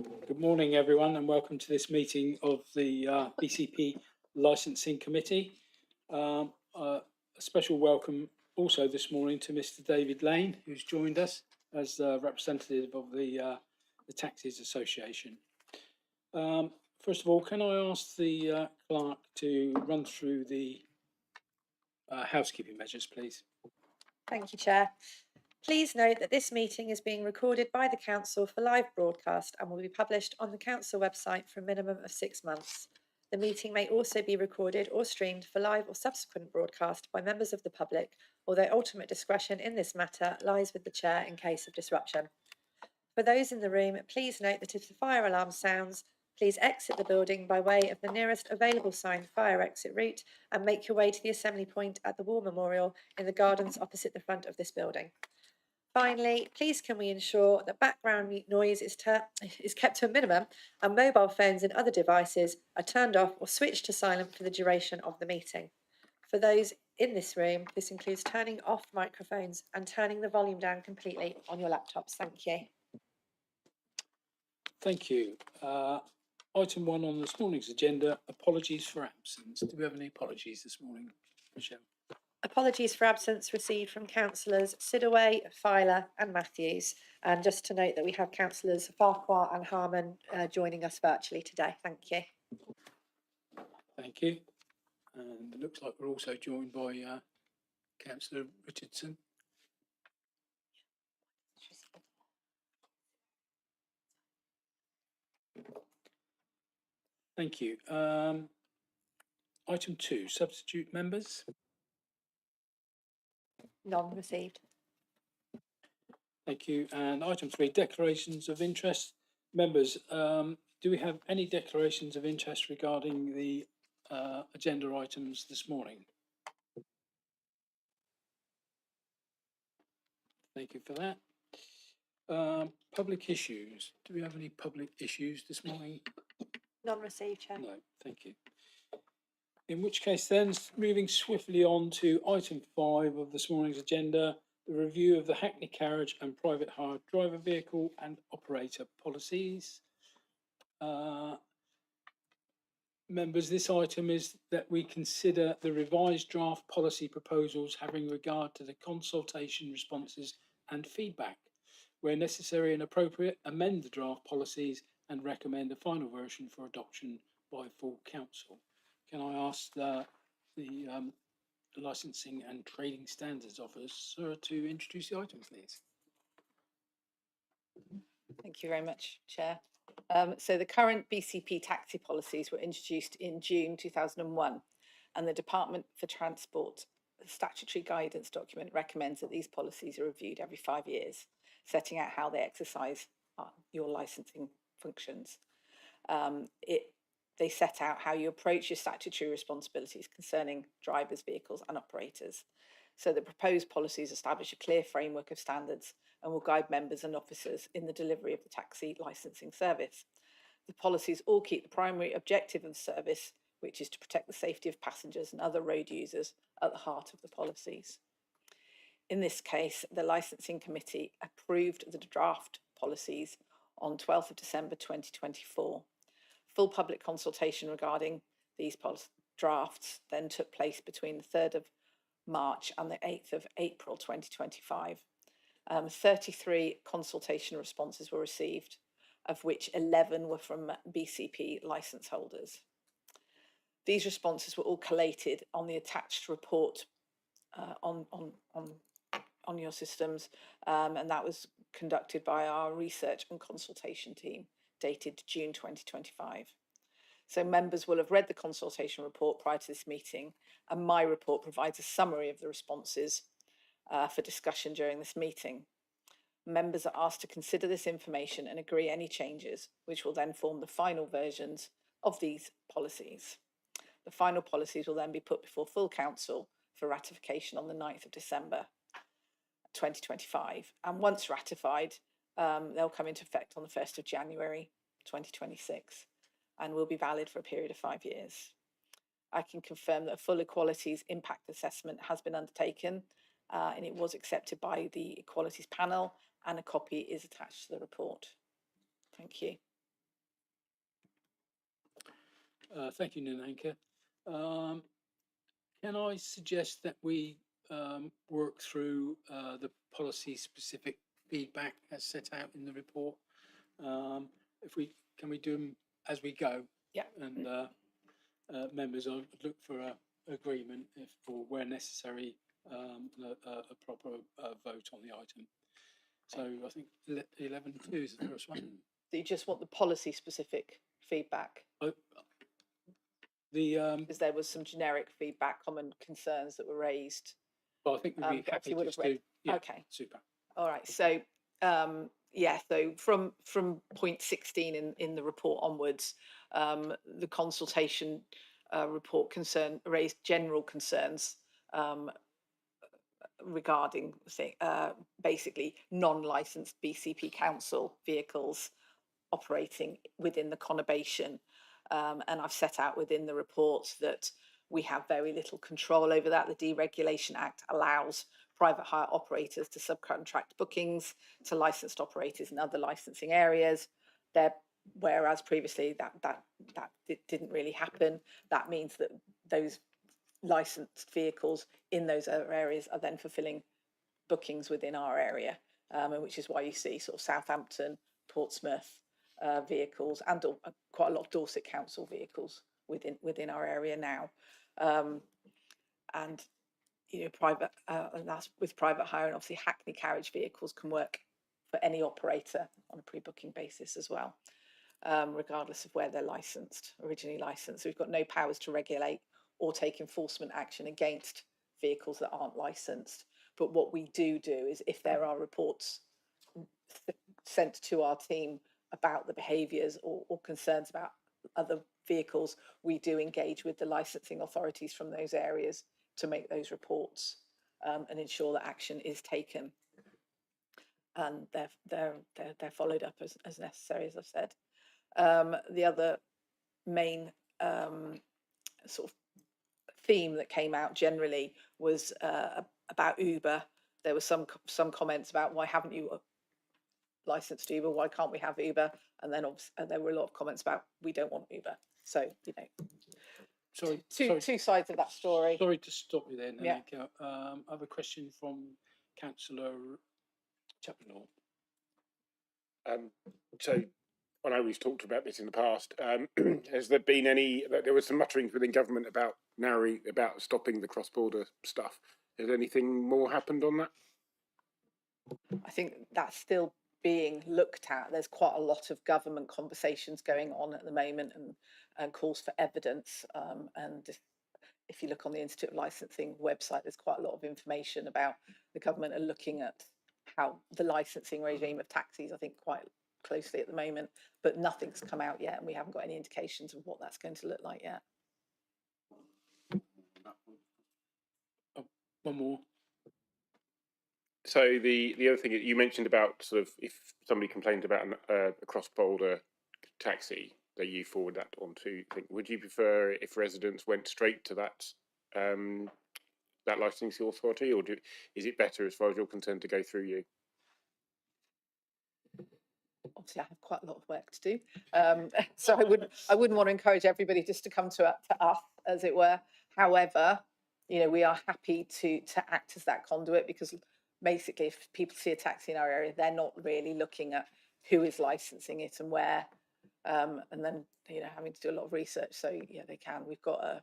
Good morning, everyone, and welcome to this meeting of the BCP Licensing Committee. A special welcome also this morning to Mr. David Lane, who's joined us as representative of the Taxis Association. First of all, can I ask the clerk to run through the housekeeping measures, please? Thank you, Chair. Please note that this meeting is being recorded by the Council for live broadcast and will be published on the Council website for a minimum of 6 months. The meeting may also be recorded or streamed for live or subsequent broadcast by members of the public, although ultimate discretion in this matter lies with the Chair in case of disruption. For those in the room, please note that if the fire alarm sounds, please exit the building by way of the nearest available signed fire exit route and make your way to the assembly point at the War Memorial in the gardens opposite the front of this building. Finally, please can we ensure that background noise is kept to a minimum and mobile phones and other devices are turned off or switched to silent for the duration of the meeting. For those in this room, this includes turning off microphones and turning the volume down completely on your laptops. Thank you. Thank you. Item 1 on this morning's agenda, apologies for absence. Do we have any apologies this morning, Michelle? Apologies for absence received from councillors Sidaway, Filer and Matthews. And just to note that we have councillors Farquhar and Harman joining us virtually today. Thank you. Thank you. And it looks like we're also joined by Councillor Richardson. Thank you. Item 2, substitute members. None received. Thank you. And item 3, declarations of interest. Members, do we have any declarations of interest regarding the agenda items this morning? Thank you for that. Public issues. Do we have any public issues this morning? None received, Chair. No, thank you. In which case then, moving swiftly on to item 5 of this morning's agenda, the review of the Hackney carriage and private hire driver vehicle and operator policies. Members, this item is that we consider the revised draft policy proposals having regard to the consultation responses and feedback. Where necessary and appropriate, amend the draft policies and recommend a final version for adoption by full council. Can I ask the Licensing and Trading Standards Officer to introduce the item, please? Thank you very much, Chair. So the current BCP taxi policies were introduced in June 2001, and the Department for Transport statutory guidance document recommends that these policies are reviewed every 5 years, setting out how they exercise your licensing functions. They set out how you approach your statutory responsibilities concerning drivers, vehicles and operators. So the proposed policies establish a clear framework of standards and will guide members and officers in the delivery of the taxi licensing service. The policies all keep the primary objective of the service, which is to protect the safety of passengers and other road users, at the heart of the policies. In this case, the Licensing Committee approved the draft policies on 12th of December 2024. Full public consultation regarding these drafts then took place between the 3rd of March and the 8th of April 2025. 33 consultation responses were received, of which 11 were from BCP licence holders. These responses were all collated on the attached report on your systems, and that was conducted by our research and consultation team, dated June 2025. So members will have read the consultation report prior to this meeting, and my report provides a summary of the responses for discussion during this meeting. Members are asked to consider this information and agree any changes, which will then form the final versions of these policies. The final policies will then be put before full council for ratification on the 9th of December 2025. And once ratified, they'll come into effect on the 1st of January 2026 and will be valid for a period of 5 years. I can confirm that a full equalities impact assessment has been undertaken and it was accepted by the equalities panel, and a copy is attached to the report. Thank you. Thank you, Nananka. Can I suggest that we work through the policy-specific feedback as set out in the report? Can we do them as we go? Yeah. And members, I would look for a agreement if, or where necessary, a proper vote on the item. So I think 11.2 is the first one. Do you just want the policy specific feedback? Because there was some generic feedback, common concerns that were raised. Well, I think we'd be happy would just have read. to. Yeah, okay. Super. All right. So yeah. So from point 16 in the report onwards, the consultation report raised general concerns regarding basically non-licensed BCP Council vehicles operating within the conurbation. And I've set out within the report that we have very little control over that. The Deregulation Act allows private hire operators to subcontract bookings to licensed operators in other licensing areas. Whereas previously that didn't really happen. That means that those licensed vehicles in those other areas are then fulfilling bookings within our area, which is why you see sort of Southampton, Portsmouth vehicles, and quite a lot of Dorset Council vehicles within our area now. And you know, and that's with private hire, and obviously Hackney carriage vehicles can work for any operator on a pre-booking basis as well, regardless of where they're originally licensed. So we've got no powers to regulate or take enforcement action against vehicles that aren't licensed. But what we do is if there are reports sent to our team about the behaviours or concerns about other vehicles, we do engage with the licensing authorities from those areas to make those reports and ensure that action is taken. And they're followed up as necessary, as I've said. The other main sort of theme that came out generally was about Uber. There were some comments about why haven't you licensed Uber? Why can't we have Uber? And then there were a lot of comments about we don't want Uber. So you know, two sides of that story. Sorry to stop you there, Nanika. Yeah. I have a question from Councillor Chapman. So I know we've talked about this in the past. Has there been there was some mutterings within government about stopping the cross-border stuff. Has anything more happened on that? I think that's still being looked at. There's quite a lot of government conversations going on at the moment and calls for evidence. And if you look on the Institute of Licensing website, there's quite a lot of information about the government are looking at how the licensing regime of taxis, I think, quite closely at the moment, but nothing's come out yet and we haven't got any indications of what that's going to look like yet. One more. So the other thing you mentioned about sort of if somebody complained about a cross-border taxi, that you forward that on to. Would you prefer if residents went straight to that that licensing authority, or is it better, as far as you're concerned, to go through you? Obviously, I have quite a lot of work to do, so I wouldn't want to encourage everybody just to come to us, as it were. However, you know, we are happy to act as that conduit, because basically, if people see a taxi in our area, they're not really looking at who is licensing it and where, and then, you know, having to do a lot of research. So yeah, they can. We've got a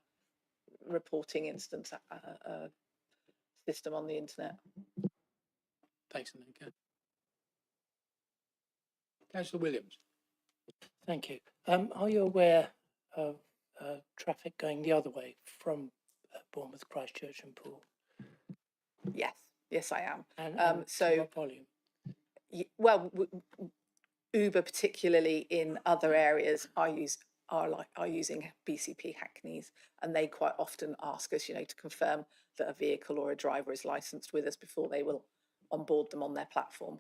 reporting instance system on the internet. Thanks, Nanika. Councillor Williams. Thank you. Are you aware of traffic going the other way from Bournemouth, Christchurch and Poole? Yes, I am. And so what volume? Well, Uber, particularly in other areas, are using BCP Hackneys, and they quite often ask us, you know, to confirm that a vehicle or a driver is licensed with us before they will onboard them on their platform.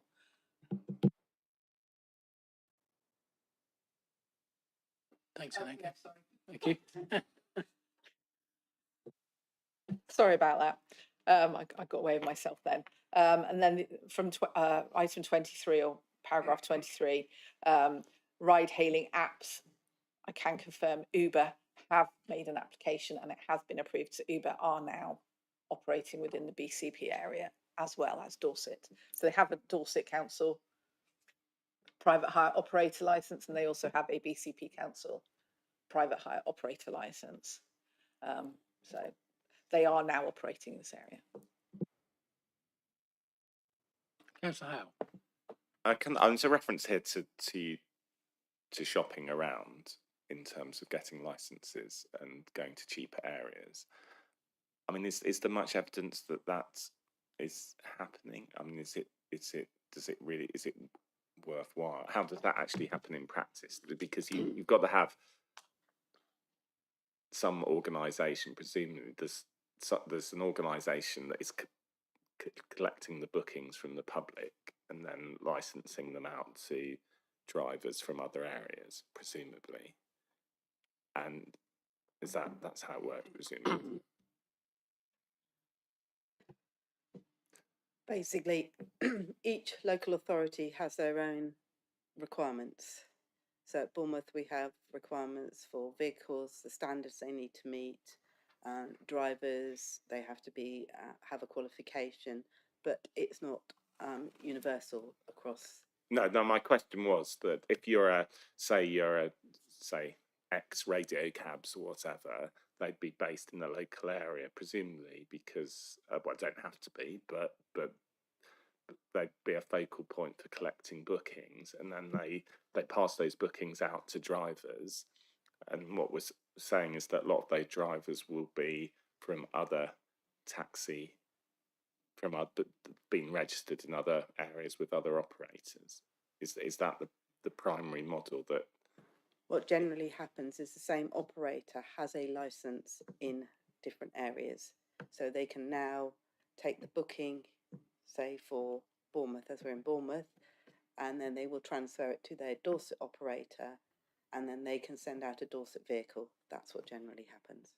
Thanks, Nanika. Thank you. Sorry about that. I got away with myself then. And then from item 23 or paragraph 23, ride-hailing apps, I can confirm Uber have made an application and it has been approved, so Uber are now operating within the BCP area as well as Dorset. So they have a Dorset Council private hire operator licence, and they also have a BCP Council private hire operator licence. So they are now operating in this area. Councillor Howe. There's a reference here to shopping around in terms of getting licenses and going to cheaper areas. I mean, is there much evidence that that is happening? I mean, is it worthwhile? How does that actually happen in practice? Because you've got to have some organisation. Presumably, there's an organisation that is collecting the bookings from the public and then licensing them out to drivers from other areas, presumably. And that's how it works, presumably. Basically, each local authority has their own requirements. So at Bournemouth, we have requirements for vehicles, the standards they need to meet, drivers, they have to have a qualification, but it's not universal across. No, my question was that if you're say X radio cabs or whatever, they'd be based in the local area, presumably, because well, don't have to be, but they'd be a focal point for collecting bookings, and then they pass those bookings out to drivers. And what we're saying is that a lot of those drivers will be from other being registered in other areas with other operators. Is that the primary model that? What generally happens is the same operator has a license in different areas. So they can now take the booking, say for Bournemouth, as we're in Bournemouth, and then they will transfer it to their Dorset operator, and then they can send out a Dorset vehicle. That's what generally happens.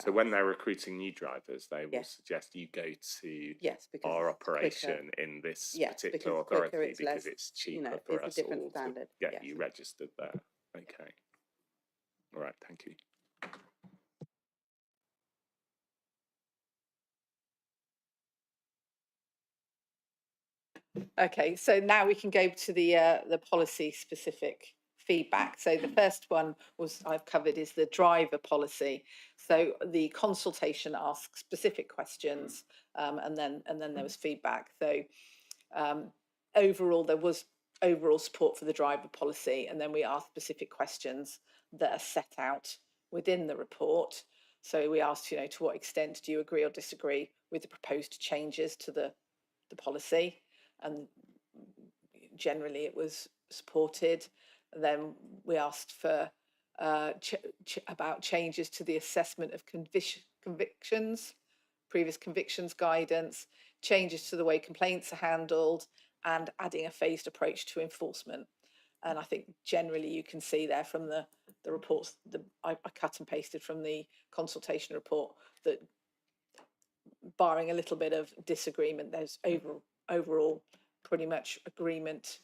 So when they're recruiting new drivers, they will Yes. suggest you go to Yes, because our it's quicker. operation in this Yes, particular because it's quicker, authority it's because less, it's cheaper you know, for it's a us different all standard, to get yes. you registered there. Okay. All right, thank you. Okay, so now we can go to the policy specific feedback. So the first one I've covered is the driver policy. So the consultation asks specific questions, and then there was feedback. So overall, there was overall support for the driver policy, and then we asked specific questions that are set out within the report. So we asked, to what extent do you agree or disagree with the proposed changes to the policy? And generally it was supported. And then we asked for about changes to the assessment of convictions, previous convictions guidance, changes to the way complaints are handled, and adding a phased approach to enforcement. And I think generally you can see there from the reports, I cut and pasted from the consultation report, that barring a little bit of disagreement, there's overall pretty much agreement,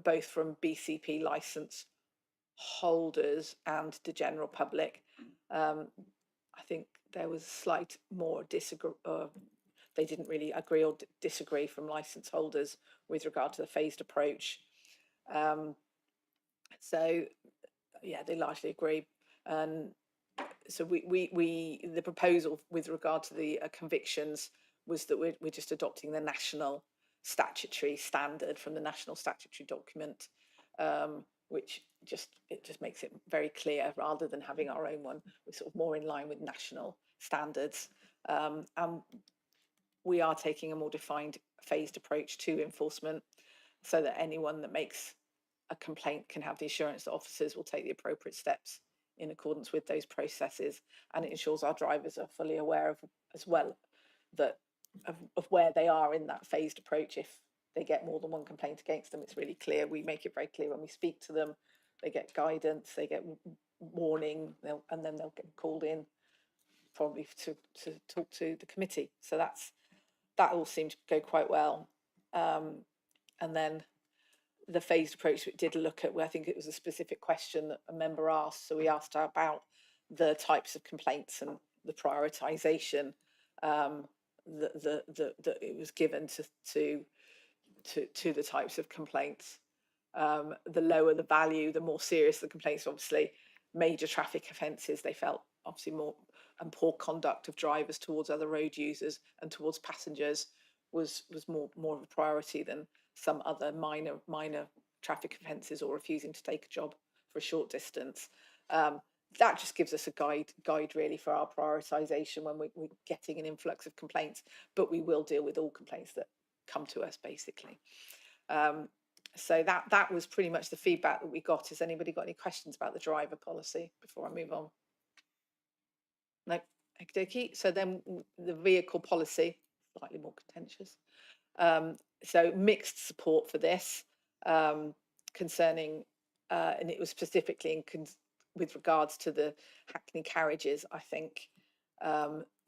both from BCP licence holders and the general public. I think there was slight more they didn't really agree or disagree from licence holders with regard to the phased approach. So yeah, they largely agree. And so the proposal with regard to the convictions was that we're just adopting the national statutory standard from the national statutory document, which just makes it very clear rather than having our own one. We're sort of more in line with national standards, and we are taking a more defined phased approach to enforcement, so that anyone that makes a complaint can have the assurance that officers will take the appropriate steps in accordance with those processes, and it ensures our drivers are fully aware of as well of where they are in that phased approach. If they get more than one complaint against them, it's really clear. We make it very clear when we speak to them. They get guidance, they get warning, and then they'll get called in probably to talk to the committee. So that all seemed to go quite well. And then the phased approach did look at, well, I think it was a specific question that a member asked. So we asked about the types of complaints and the prioritisation that it was given to the types of complaints. The lower the value, the more serious the complaints. Obviously, major traffic offences, they felt obviously more, and poor conduct of drivers towards other road users and towards passengers was more of a priority than some other minor traffic offences or refusing to take a job for a short distance. That just gives us a guide really for our prioritisation when we're getting an influx of complaints, but we will deal with all complaints that come to us basically. So that was pretty much the feedback that we got. Has anybody got any questions about the driver policy before I move on? No, okie dokie. So then the vehicle policy, slightly more contentious. So mixed support for this concerning, and it was specifically with regards to the Hackney carriages, I think,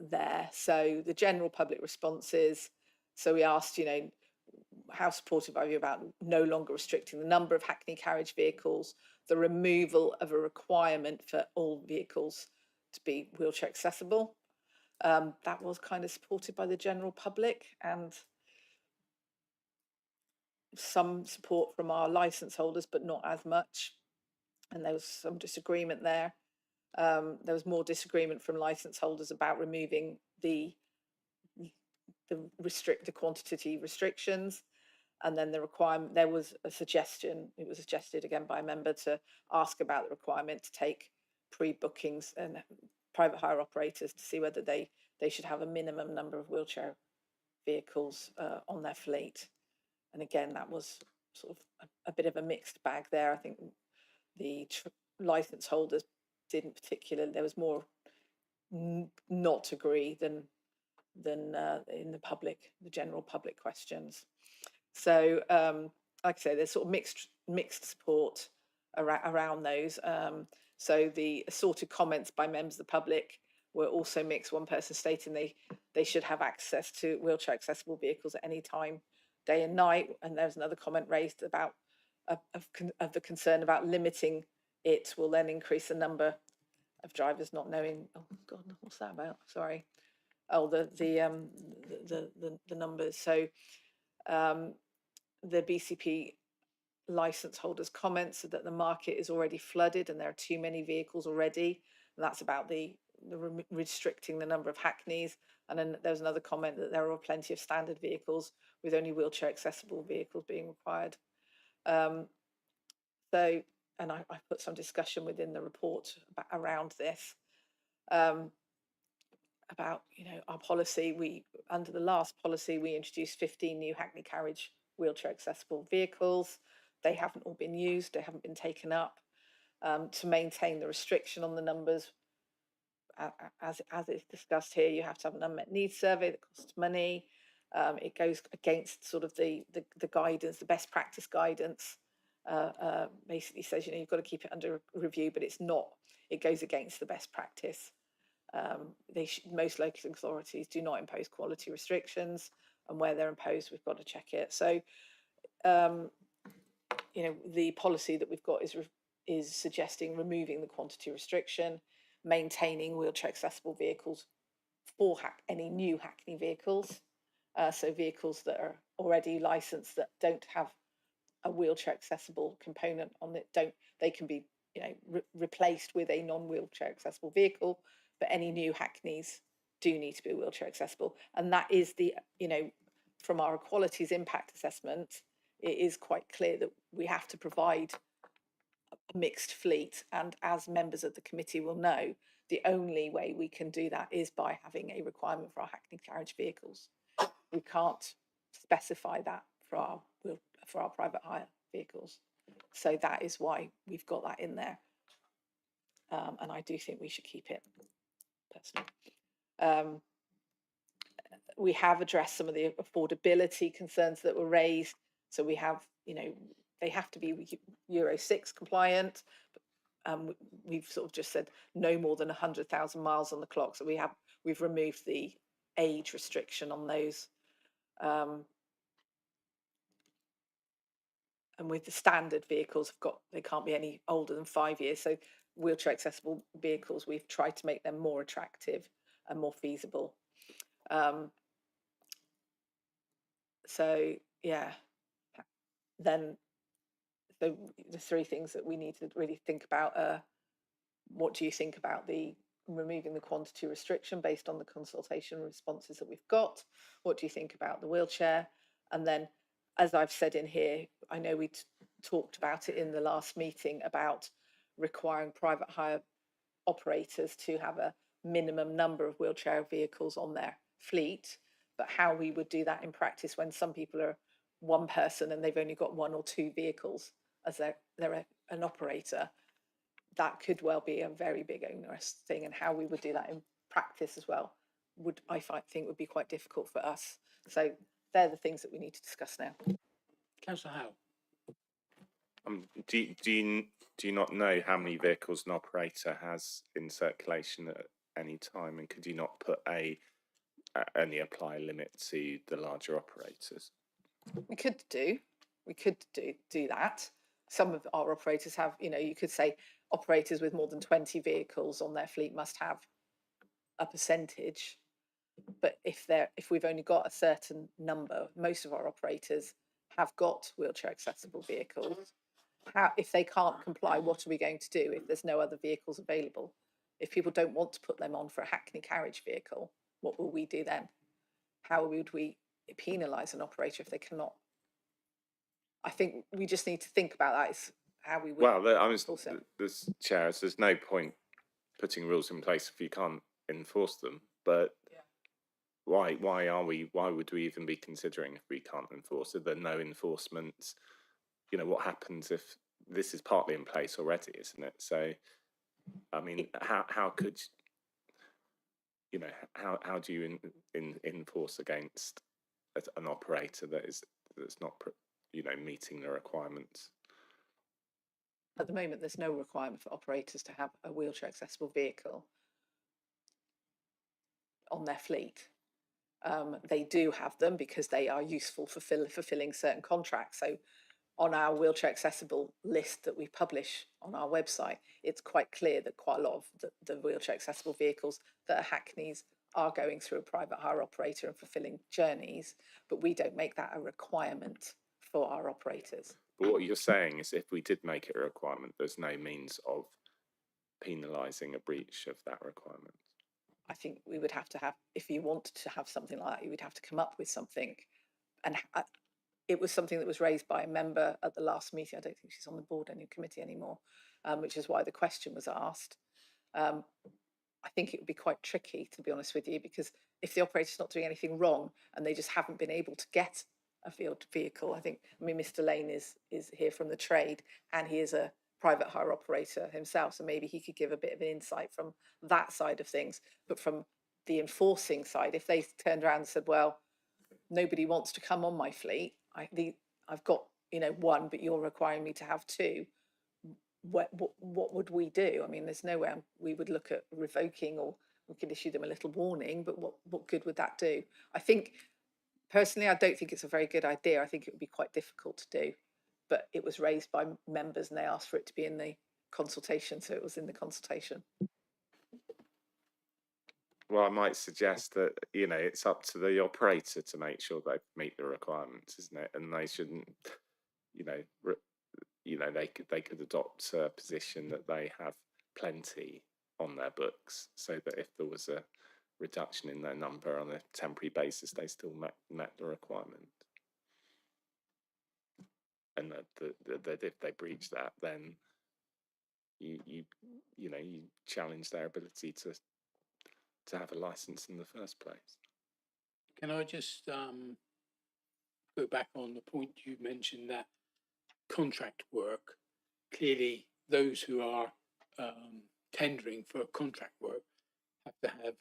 there. So the general public responses, so we asked, how supportive are you about no longer restricting the number of Hackney carriage vehicles, the removal of a requirement for all vehicles to be wheelchair accessible. That was kind of supported by the general public, and some support from our licence holders, but not as much. And there was some disagreement there. There was more disagreement from licence holders about removing the quantity restrictions. And then the requirement, there was a suggestion, it was suggested again by a member to ask about the requirement to take pre-bookings and private hire operators to see whether they should have a minimum number of wheelchair vehicles on their fleet. And again, that was sort of a bit of a mixed bag there. I think the licence holders didn't particularly, there was more not agree than in the public, the general public questions. So like I say, there's sort of mixed support around those. So the assorted comments by members of the public were also mixed. One person stating they should have access to wheelchair accessible vehicles at any time, day and night. And there was another comment raised about of the concern about limiting it will then increase the number of drivers not knowing. Oh God, what's that about? Sorry. Oh, the numbers. So the BCP licence holders comments that the market is already flooded and there are too many vehicles already, and that's about the restricting the number of Hackneys. And then there was another comment that there are plenty of standard vehicles with only wheelchair accessible vehicles being required. So, and I put some discussion within the report around this. About our policy, under the last policy we introduced 15 new Hackney carriage wheelchair accessible vehicles. They haven't all been used, they haven't been taken up. To maintain the restriction on the numbers, as is discussed here, you have to have an unmet needs survey that costs money. It goes against sort of the guidance, the best practice guidance. Basically says you've got to keep it under review, but it's not. It goes against the best practice. Most local authorities do not impose quality restrictions, and where they're imposed, we've got to check it. So, the policy that we've got is suggesting removing the quantity restriction, maintaining wheelchair accessible vehicles for any new Hackney vehicles. So vehicles that are already licensed that don't have a wheelchair accessible component on it, they can be replaced with a non-wheelchair accessible vehicle. But any new Hackneys do need to be wheelchair accessible, and that is from our equalities impact assessment, it is quite clear that we have to provide a mixed fleet. And as members of the committee will know, the only way we can do that is by having a requirement for our Hackney carriage vehicles. We can't specify that for our private hire vehicles. So that is why we've got that in there. And I do think we should keep it, personally. We have addressed some of the affordability concerns that were raised. So we have, they have to be Euro 6 compliant. We've sort of just said no more than 100,000 miles on the clock. So we've removed the age restriction on those. and with the standard vehicles they can't be any older than 5 years. So wheelchair accessible vehicles, we've tried to make them more attractive and more feasible. So yeah, then the three things that we need to really think about are, what do you think about the removing the quantity restriction based on the consultation responses that we've got? What do you think about the wheelchair? And then, as I've said in here, I know we talked about it in the last meeting about requiring private hire operators to have a minimum number of wheelchair vehicles on their fleet, but how we would do that in practice when some people are one person and they've only got 1 or 2 vehicles as they're an operator, that could well be a very big onerous thing, and how we would do that in practice as well think would be quite difficult for us. So they're the things that we need to discuss now. Councillor Howe. Do you not know how many vehicles an operator has in circulation at any time, and could you not put only apply a limit to the larger operators? We could do that. Some of our operators have, you could say operators with more than 20 vehicles on their fleet must have a percentage. But if we've only got a certain number, most of our operators have got wheelchair accessible vehicles. If they can't comply, what are we going to do if there's no other vehicles available? If people don't want to put them on for a Hackney carriage vehicle, what will we do then? How would we penalise an operator if they cannot? I think we just need to think about that. Is how we would. Well, there's chairs. There's no point putting rules in place if you can't enforce them. But why would we even be considering if we can't enforce it? There are no enforcement. What happens if this is partly in place already, isn't it? So, I mean, how could how do you enforce against an operator that's not meeting the requirements? At the moment, there's no requirement for operators to have a wheelchair accessible vehicle on their fleet. They do have them because they are useful for fulfilling certain contracts. So on our wheelchair accessible list that we publish on our website, it's quite clear that quite a lot of the wheelchair accessible vehicles that are Hackneys are going through a private hire operator and fulfilling journeys, but we don't make that a requirement for our operators. But what you're saying is, if we did make it a requirement, there's no means of penalising a breach of that requirement. I think we would have to have, if you wanted to have something like that, you would have to come up with something. And it was something that was raised by a member at the last meeting. I don't think she's on the board any committee anymore, which is why the question was asked. I think it would be quite tricky, to be honest with you, because if the operator's not doing anything wrong and they just haven't been able to get a field vehicle, Mr. Lane is here from the trade, and he is a private hire operator himself, so maybe he could give a bit of an insight from that side of things. But from the enforcing side, if they turned around and said, well, nobody wants to come on my fleet, I've got 1, but you're requiring me to have 2, what would we do? I mean, there's nowhere we would look at revoking, or we could issue them a little warning, but what good would that do? I think personally, I don't think it's a very good idea. I think it would be quite difficult to do, but it was raised by members and they asked for it to be in the consultation, so it was in the consultation. Well, I might suggest that it's up to the operator to make sure they meet the requirements, isn't it? And they shouldn't, they could adopt a position that they have plenty on their books, so that if there was a reduction in their number on a temporary basis, they still met the requirement. And that if they breach that, then you challenge their ability to have a license in the first place. Can I just go back on the point you mentioned, that contract work, clearly those who are tendering for contract work have to have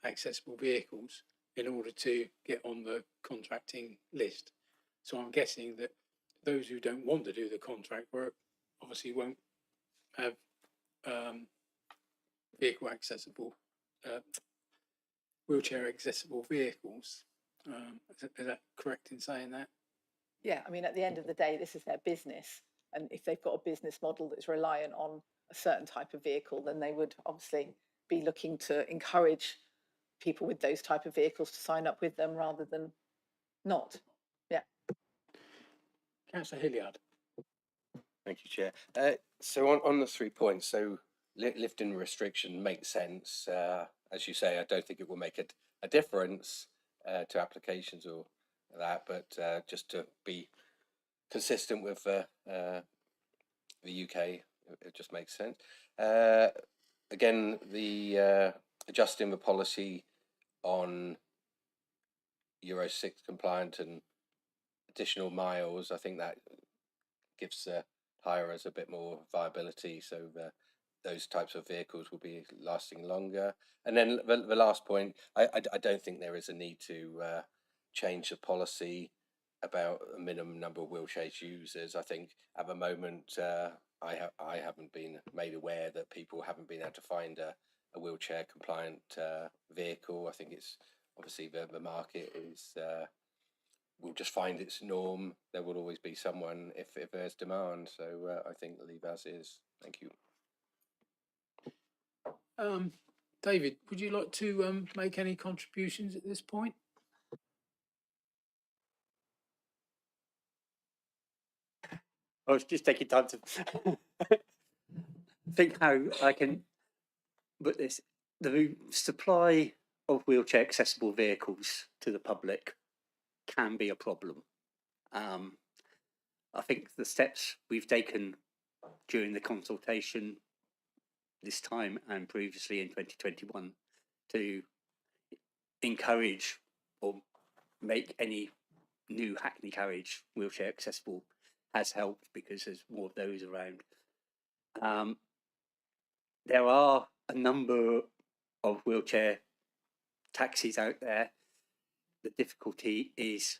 accessible vehicles in order to get on the contracting list. So I'm guessing that those who don't want to do the contract work obviously won't have vehicle accessible, wheelchair accessible vehicles. Is that correct in saying that? Yeah, I mean, at the end of the day, this is their business. And if they've got a business model that's reliant on a certain type of vehicle, then they would obviously be looking to encourage people with those type of vehicles to sign up with them rather than not. Yeah. Councillor Hilliard. Thank you, Chair. So on the 3 points, so lifting restriction makes sense. As you say, I don't think it will make a difference to applications or that, but just to be consistent with the UK, it just makes sense. Again, the adjusting the policy on Euro 6 compliant and additional miles, I think that gives hirers a bit more viability, so those types of vehicles will be lasting longer. And then the last point, I don't think there is a need to change the policy about a minimum number of wheelchair users. I think at the moment I haven't been made aware that people haven't been able to find a wheelchair compliant vehicle. I think it's obviously the market is will just find its norm. There will always be someone if there's demand. So I think leave as is. Thank you. David, would you like to make any contributions at this point? I was just taking time to think how I can put this. The supply of wheelchair accessible vehicles to the public can be a problem. I think the steps we've taken during the consultation this time and previously in 2021 to encourage or make any new Hackney carriage wheelchair accessible has helped because there's more of those around. There are a number of wheelchair taxis out there. The difficulty is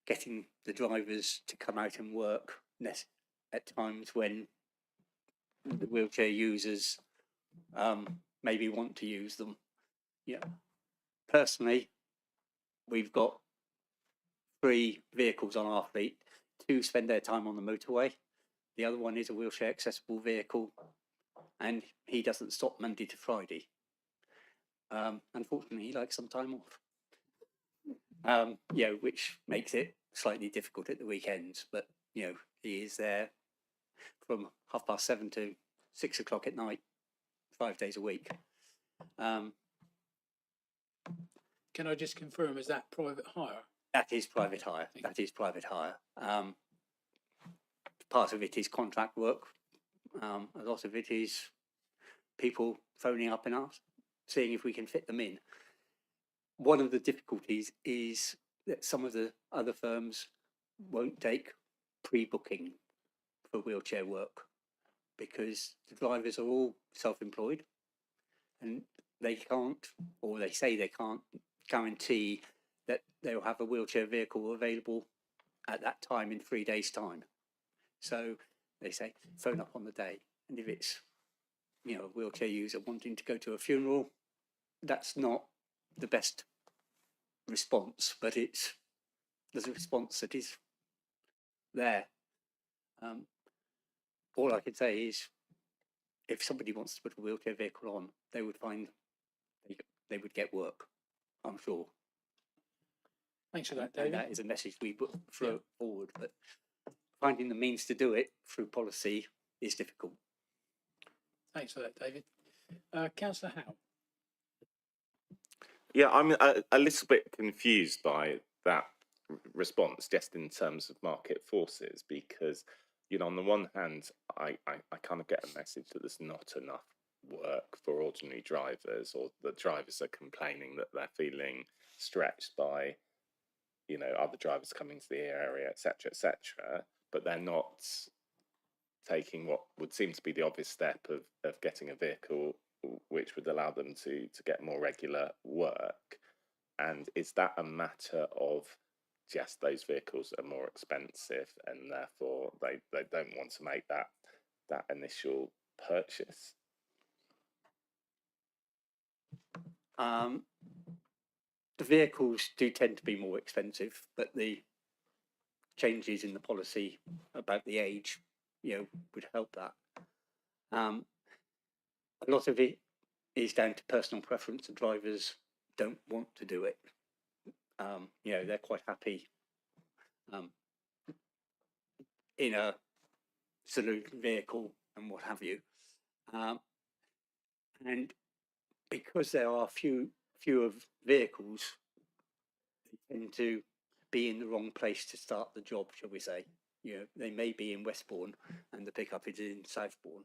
getting the drivers to come out and work at times when the wheelchair users maybe want to use them. Yeah. Personally, we've got 3 vehicles on our fleet. 2 spend their time on the motorway. The other one is a wheelchair accessible vehicle, and he doesn't stop Monday to Friday. Unfortunately, he likes some time off. Which makes it slightly difficult at the weekends. But he is there from 7:30 to 6 o'clock at night, 5 days a week. Can I just confirm, is that private hire? That is private hire. That is private hire. Part of it is contract work. A lot of it is people phoning up and seeing if we can fit them in. One of the difficulties is that some of the other firms won't take pre-booking for wheelchair work because the drivers are all self-employed and they can't, or they say they can't, guarantee that they'll have a wheelchair vehicle available at that time in 3 days' time. So they say phone up on the day, and if it's a wheelchair user wanting to go to a funeral, that's not the best response, but there's a response that is there. All I can say is if somebody wants to put a wheelchair vehicle on, they would find they would get work, I'm sure. Thanks for that, David. And that is a message we put forward, but finding the means to do it through policy is difficult. Thanks for that, David. Councillor Howe. Yeah, I'm a little bit confused by that response, just in terms of market forces, because on the one hand, I kind of get a message that there's not enough work for ordinary drivers, or the drivers are complaining that they're feeling stretched by other drivers coming to the area, etc., but they're not taking what would seem to be the obvious step of getting a vehicle which would allow them to get more regular work. And is that a matter of just those vehicles are more expensive and therefore they don't want to make that initial purchase? The vehicles do tend to be more expensive, but the changes in the policy about the age, would help that. A lot of it is down to personal preference. The drivers don't want to do it. They're quite happy in a saloon vehicle and what have you. And because there are fewer vehicles, they tend to be in the wrong place to start the job, shall we say. They may be in Westbourne and the pickup is in Southbourne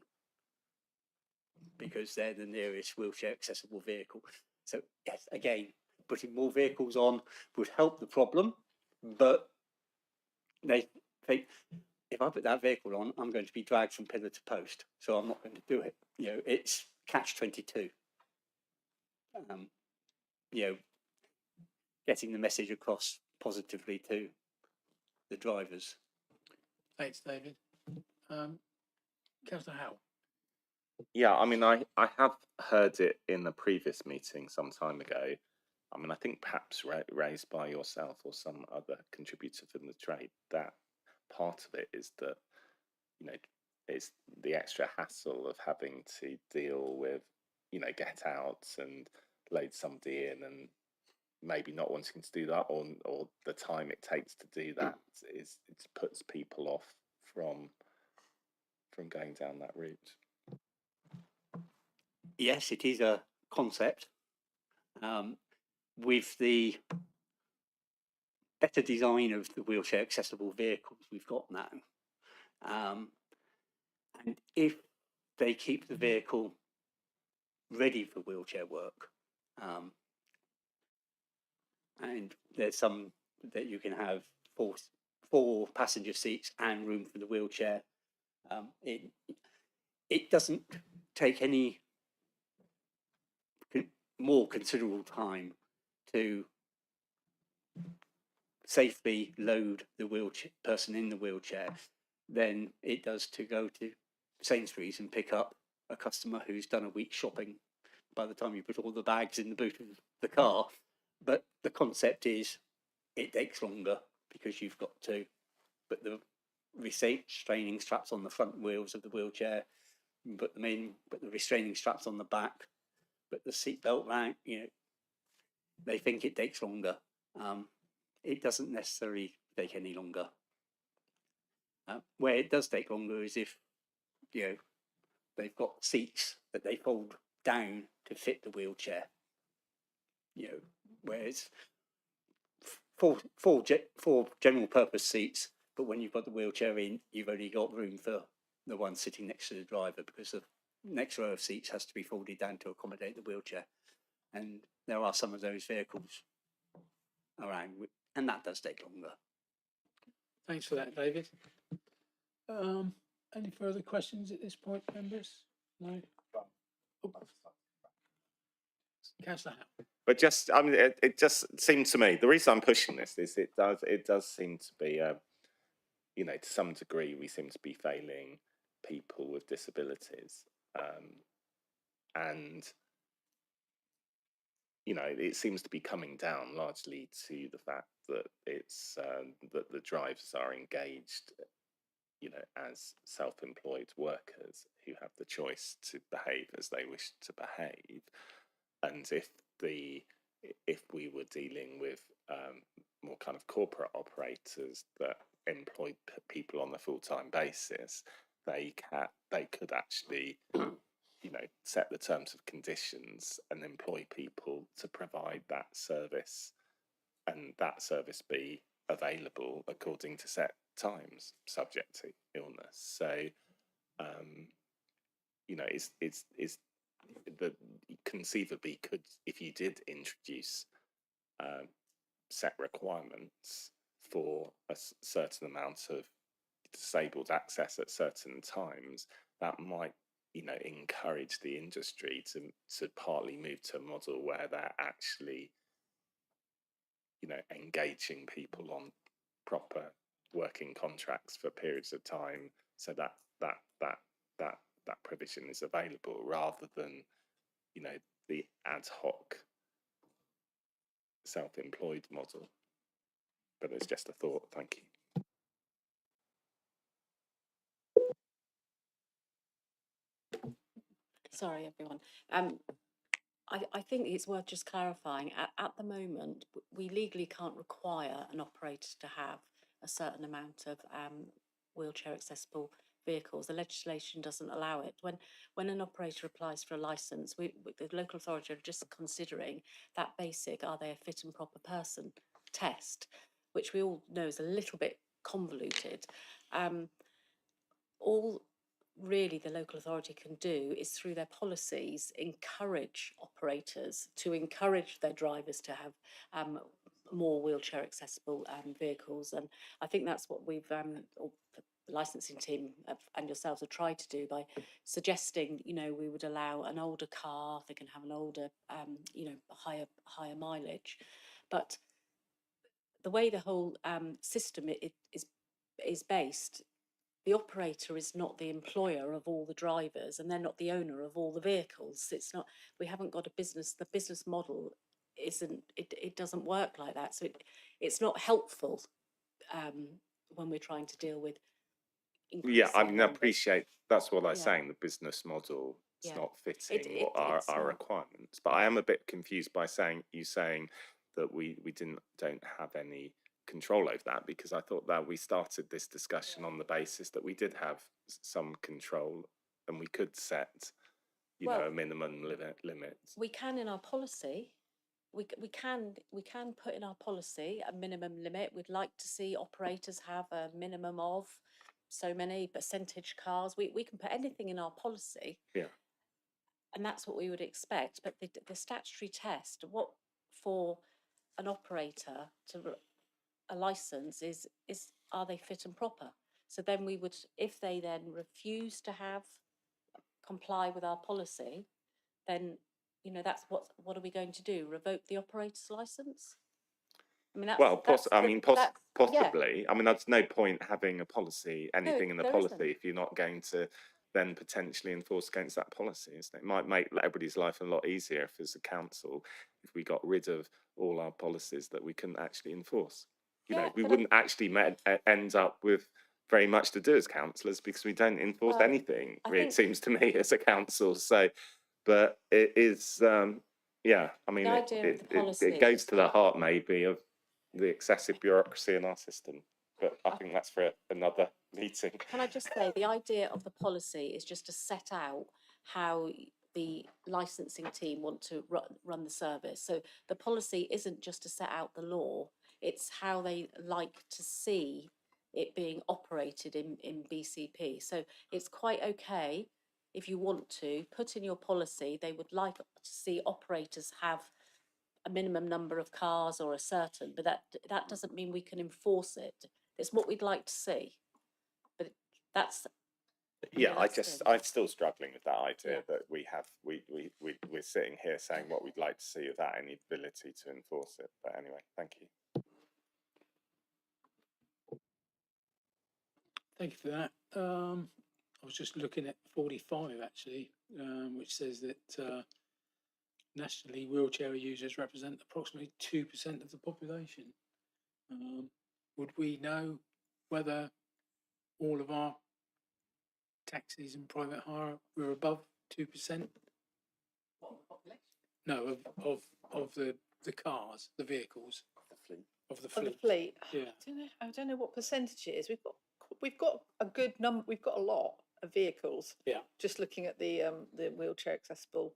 because they're the nearest wheelchair accessible vehicle. So yes, again, putting more vehicles on would help the problem, but they think, if I put that vehicle on, I'm going to be dragged from pillar to post, so I'm not going to do it. It's catch-22. Getting the message across positively to the drivers. Thanks, David. Councillor Howe. Yeah, I mean, I have heard it in a previous meeting some time ago. I mean, I think perhaps raised by yourself or some other contributor from the trade, that part of it is that, it's the extra hassle of having to deal with, get out and load somebody in, and maybe not wanting to do that, or the time it takes to do that it puts people off from going down that route. Yes, it is a concept. With the better design of the wheelchair accessible vehicles we've got now, and if they keep the vehicle ready for wheelchair work, and there's some that you can have four passenger seats and room for the wheelchair, it doesn't take any more considerable time to safely load the person in the wheelchair than it does to go to Sainsbury's and pick up a customer who's done a week's shopping by the time you put all the bags in the boot of the car. But the concept is it takes longer because you've got to put the restraining straps on the front wheels of the wheelchair, put them in, put the restraining straps on the back, put the seatbelt round. They think it takes longer. It doesn't necessarily take any longer. Where it does take longer is if they've got seats that they fold down to fit the wheelchair. Whereas four general purpose seats, but when you've got the wheelchair in, you've only got room for the one sitting next to the driver because the next row of seats has to be folded down to accommodate the wheelchair. And there are some of those vehicles around, and that does take longer. Thanks for that, David. Any further questions at this point, members? No? Oh. Councillor Howe. But just, I mean, it just seemed to me, the reason I'm pushing this is it does seem to be, to some degree, we seem to be failing people with disabilities. And, it seems to be coming down largely to the fact that it's, that the drivers are engaged, as self-employed workers who have the choice to behave as they wish to behave. And if we were dealing with more kind of corporate operators that employ people on a full-time basis, they could actually, set the terms of conditions and employ people to provide that service, and that service be available according to set times, subject to illness. So, it's that conceivably could, if you did introduce set requirements for a certain amount of disabled access at certain times, that might encourage the industry to partly move to a model where they're actually engaging people on proper working contracts for periods of time, so that provision is available, rather than the ad hoc self-employed model. But it's just a thought. Thank you. Sorry, everyone. I think it's worth just clarifying. At the moment, we legally can't require an operator to have a certain amount of wheelchair accessible vehicles. The legislation doesn't allow it. When an operator applies for a licence, the local authority are just considering that basic, are they a fit and proper person test, which we all know is a little bit convoluted. All really the local authority can do is, through their policies, encourage operators to encourage their drivers to have more wheelchair accessible vehicles. And I think that's what we've, or the licensing team and yourselves have tried to do by suggesting, you know, we would allow an older car, they can have an older, you know, higher mileage. But the way the whole system is based, the operator is not the employer of all the drivers, and they're not the owner of all the vehicles. It's not, we haven't got a business, the business model isn't, it doesn't work like that. So it's not helpful when we're trying to deal with Yeah, I increasing mean, I numbers. appreciate that's what I'm Yeah. saying. The business model is Yeah. not fitting what it's our not. requirements. But I am a bit confused by saying that we don't have any control over that, because I thought that we started this discussion on the basis that we did have some control and we could set, you know, Well, a minimum limit. We can in our policy. We can put in our policy a minimum limit. We'd like to see operators have a minimum of so many percentage cars. We can put anything in our policy. Yeah. And that's what we would expect. But the statutory test, what for an operator to a license is are they fit and proper? So then we would, if they then refuse to comply with our policy, then, you know, that's what are we going to do? Revoke the operator's license? I mean, possibly. Yeah. I mean, there's no point having a policy, anything in the policy, isn't. if you're not going to then potentially enforce against that policy, isn't it? It might make everybody's life a lot easier if, as a council, if we got rid of all our policies that we couldn't actually enforce. You know, we wouldn't actually end up with very much to do as councillors, because we don't enforce anything, it seems to me, as a council. So, but it is, yeah, I mean, it goes to the heart maybe of the excessive bureaucracy in our system, but I think that's for another meeting. Can I just say, the idea of the policy is just to set out how the licensing team want to run the service. So the policy isn't just to set out the law, it's how they like to see it being operated in BCP. So it's quite okay if you want to put in your policy, they would like to see operators have a minimum number of cars or a certain, but that doesn't mean we can enforce it. It's what we'd like to see, but that's. Yeah, I'm still struggling with that idea that we're sitting here saying what we'd like to see without any ability to enforce it. But anyway, thank you. Thank you for that. I was just looking at 45 actually, which says that nationally wheelchair users represent approximately 2% of the population. Would we know whether all of our taxis and private hire were above 2%? No, of the cars, the vehicles, of the fleet. Yeah. I don't know what percentage it is. We've got a good number. We've got a lot of vehicles. Yeah. Just looking at the wheelchair accessible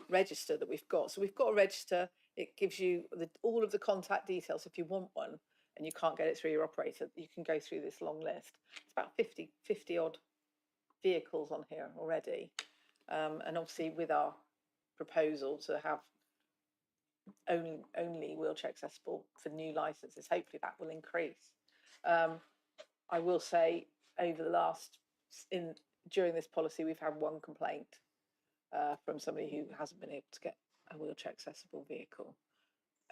register that we've got. So we've got a register. It gives you all of the contact details if you want one, and you can't get it through your operator. You can go through this long list. It's about 50 odd vehicles on here already, and obviously with our proposal to have only wheelchair accessible for new licenses, hopefully that will increase. I will say over the last during this policy we've had one complaint from somebody who hasn't been able to get a wheelchair accessible vehicle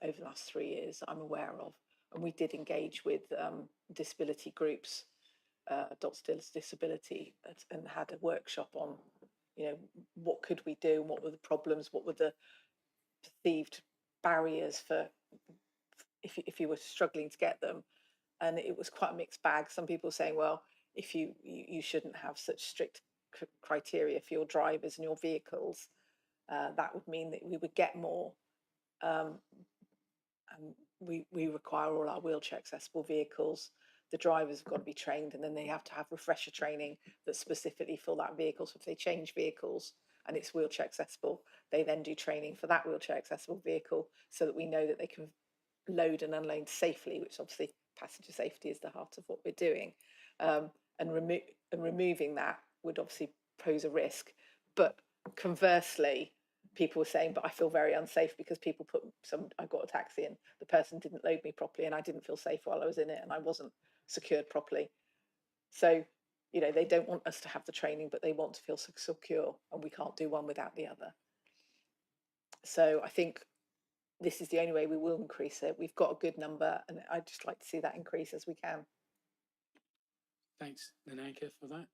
over the last 3 years I'm aware of, and we did engage with disability groups, Dr. Diller's Disability, and had a workshop on, you know, what could we do and what were the problems, what were the perceived barriers for if you were struggling to get them. And it was quite a mixed bag. Some people saying, well, if you shouldn't have such strict criteria for your drivers and your vehicles, that would mean that we would get more. And we require all our wheelchair accessible vehicles. The drivers have got to be trained, and then they have to have refresher training that's specifically for that vehicle. So if they change vehicles and it's wheelchair accessible, they then do training for that wheelchair accessible vehicle so that we know that they can load and unload safely, which obviously passenger safety is the heart of what we're doing. And removing that would obviously pose a risk. But conversely, people were saying, but I feel very unsafe because people I got a taxi and the person didn't load me properly and I didn't feel safe while I was in it and I wasn't secured properly. So, you know, they don't want us to have the training, but they want to feel secure, and we can't do one without the other. So I think this is the only way we will increase it. We've got a good number, and I'd just like to see that increase as we can. Thanks, Nananka, for that.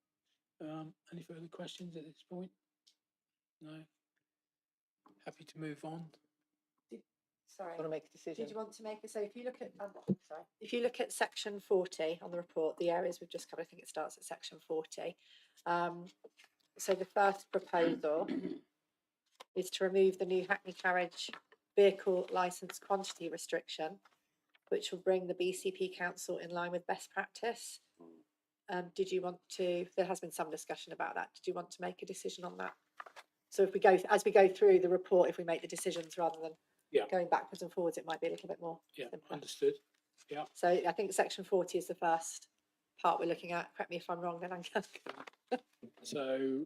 Any further questions at this point? No. Happy to move on. Sorry. Want to make a decision? Did you want to make it? So if you look at, sorry, if you look at section 40 on the report, the areas we've just covered, I think it starts at section 40. So the first proposal is to remove the new Hackney carriage vehicle licence quantity restriction, which will bring the BCP Council in line with best practice. Did you want to? There has been some discussion about that. Did you want to make a decision on that? So if we go as we go through the report, if we make the decisions rather than going backwards and forwards, it might be a little bit more simple. Understood. Yeah. So I think section 40 is the first part we're looking at. Correct me if I'm wrong, then. So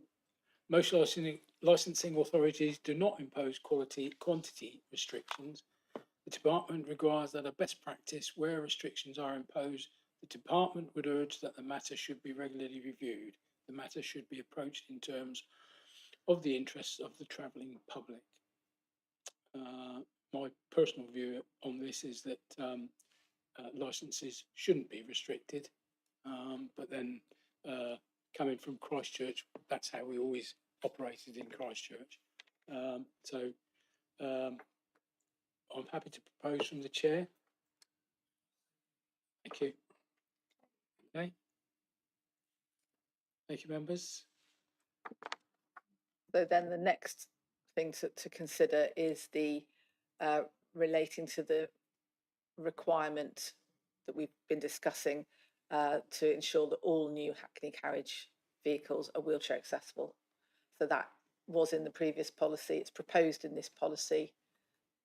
most licensing authorities do not impose quantity restrictions. The department regards that a best practice where restrictions are imposed, the department would urge that the matter should be regularly reviewed. The matter should be approached in terms of the interests of the travelling public. My personal view on this is that licences shouldn't be restricted, but then coming from Christchurch, that's how we always operated in Christchurch. So I'm happy to propose from the chair. Thank you. Okay. Thank you, members. So then the next thing to consider is the relating to the requirement that we've been discussing to ensure that all new Hackney carriage vehicles are wheelchair accessible. So that was in the previous policy. It's proposed in this policy.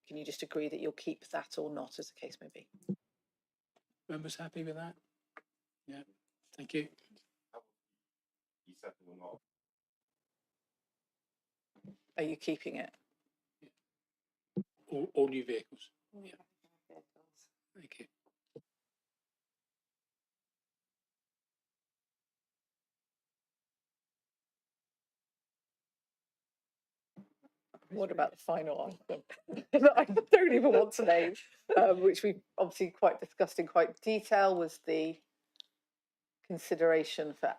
Can you just agree that you'll keep that or not, as the case may be? Members happy with that? Yeah. Thank you. Are you keeping it? All new vehicles. Yeah. Thank you. What about the final item that I don't even want to name, which we obviously discussed in quite detail, was the consideration for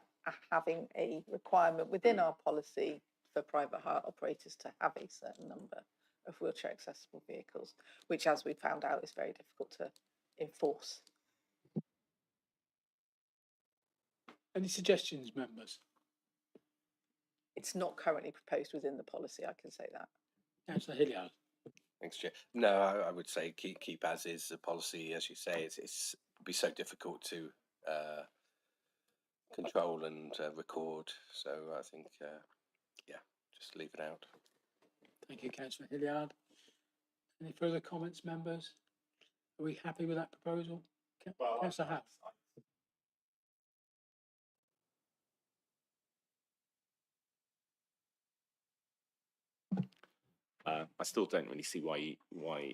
having a requirement within our policy for private hire operators to have a certain number of wheelchair accessible vehicles, which, as we found out, is very difficult to enforce. Any suggestions, members? It's not currently proposed within the policy, I can say that. Councillor Hilliard. Thanks, Chair. No, I would say keep as is the policy. As you say, it's be so difficult to control and record. So I think, yeah, just leave it out. Thank you, Councillor Hilliard. Any further comments, members? Are we happy with that proposal? Councillor Howe. I still don't really see why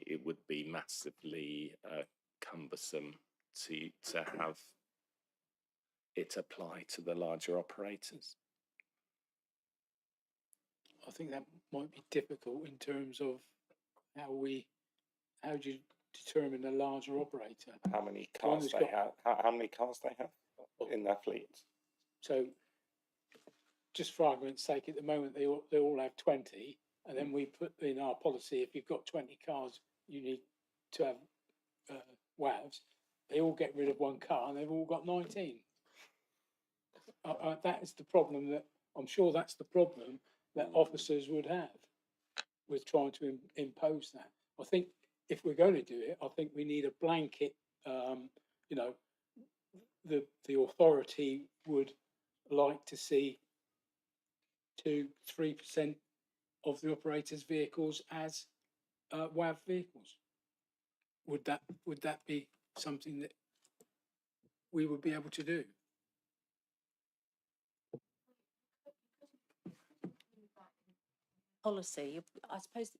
it would be massively cumbersome to have it apply to the larger operators. I think that might be difficult in terms of how do you determine a larger operator? How many cars they have? How many cars they have in their fleet? So, just for argument's sake, at the moment they all have 20, and then we put in our policy, if you've got 20 cars, you need to have WAVs. They all get rid of one car, and they've all got 19. That is the problem that I'm sure that's the problem that officers would have with trying to impose that. I think if we're going to do it, I think we need a blanket, you know, the authority would like to see 2-3% of the operators' vehicles as WAV vehicles. Would that be something that we would be able to do? Policy, I suppose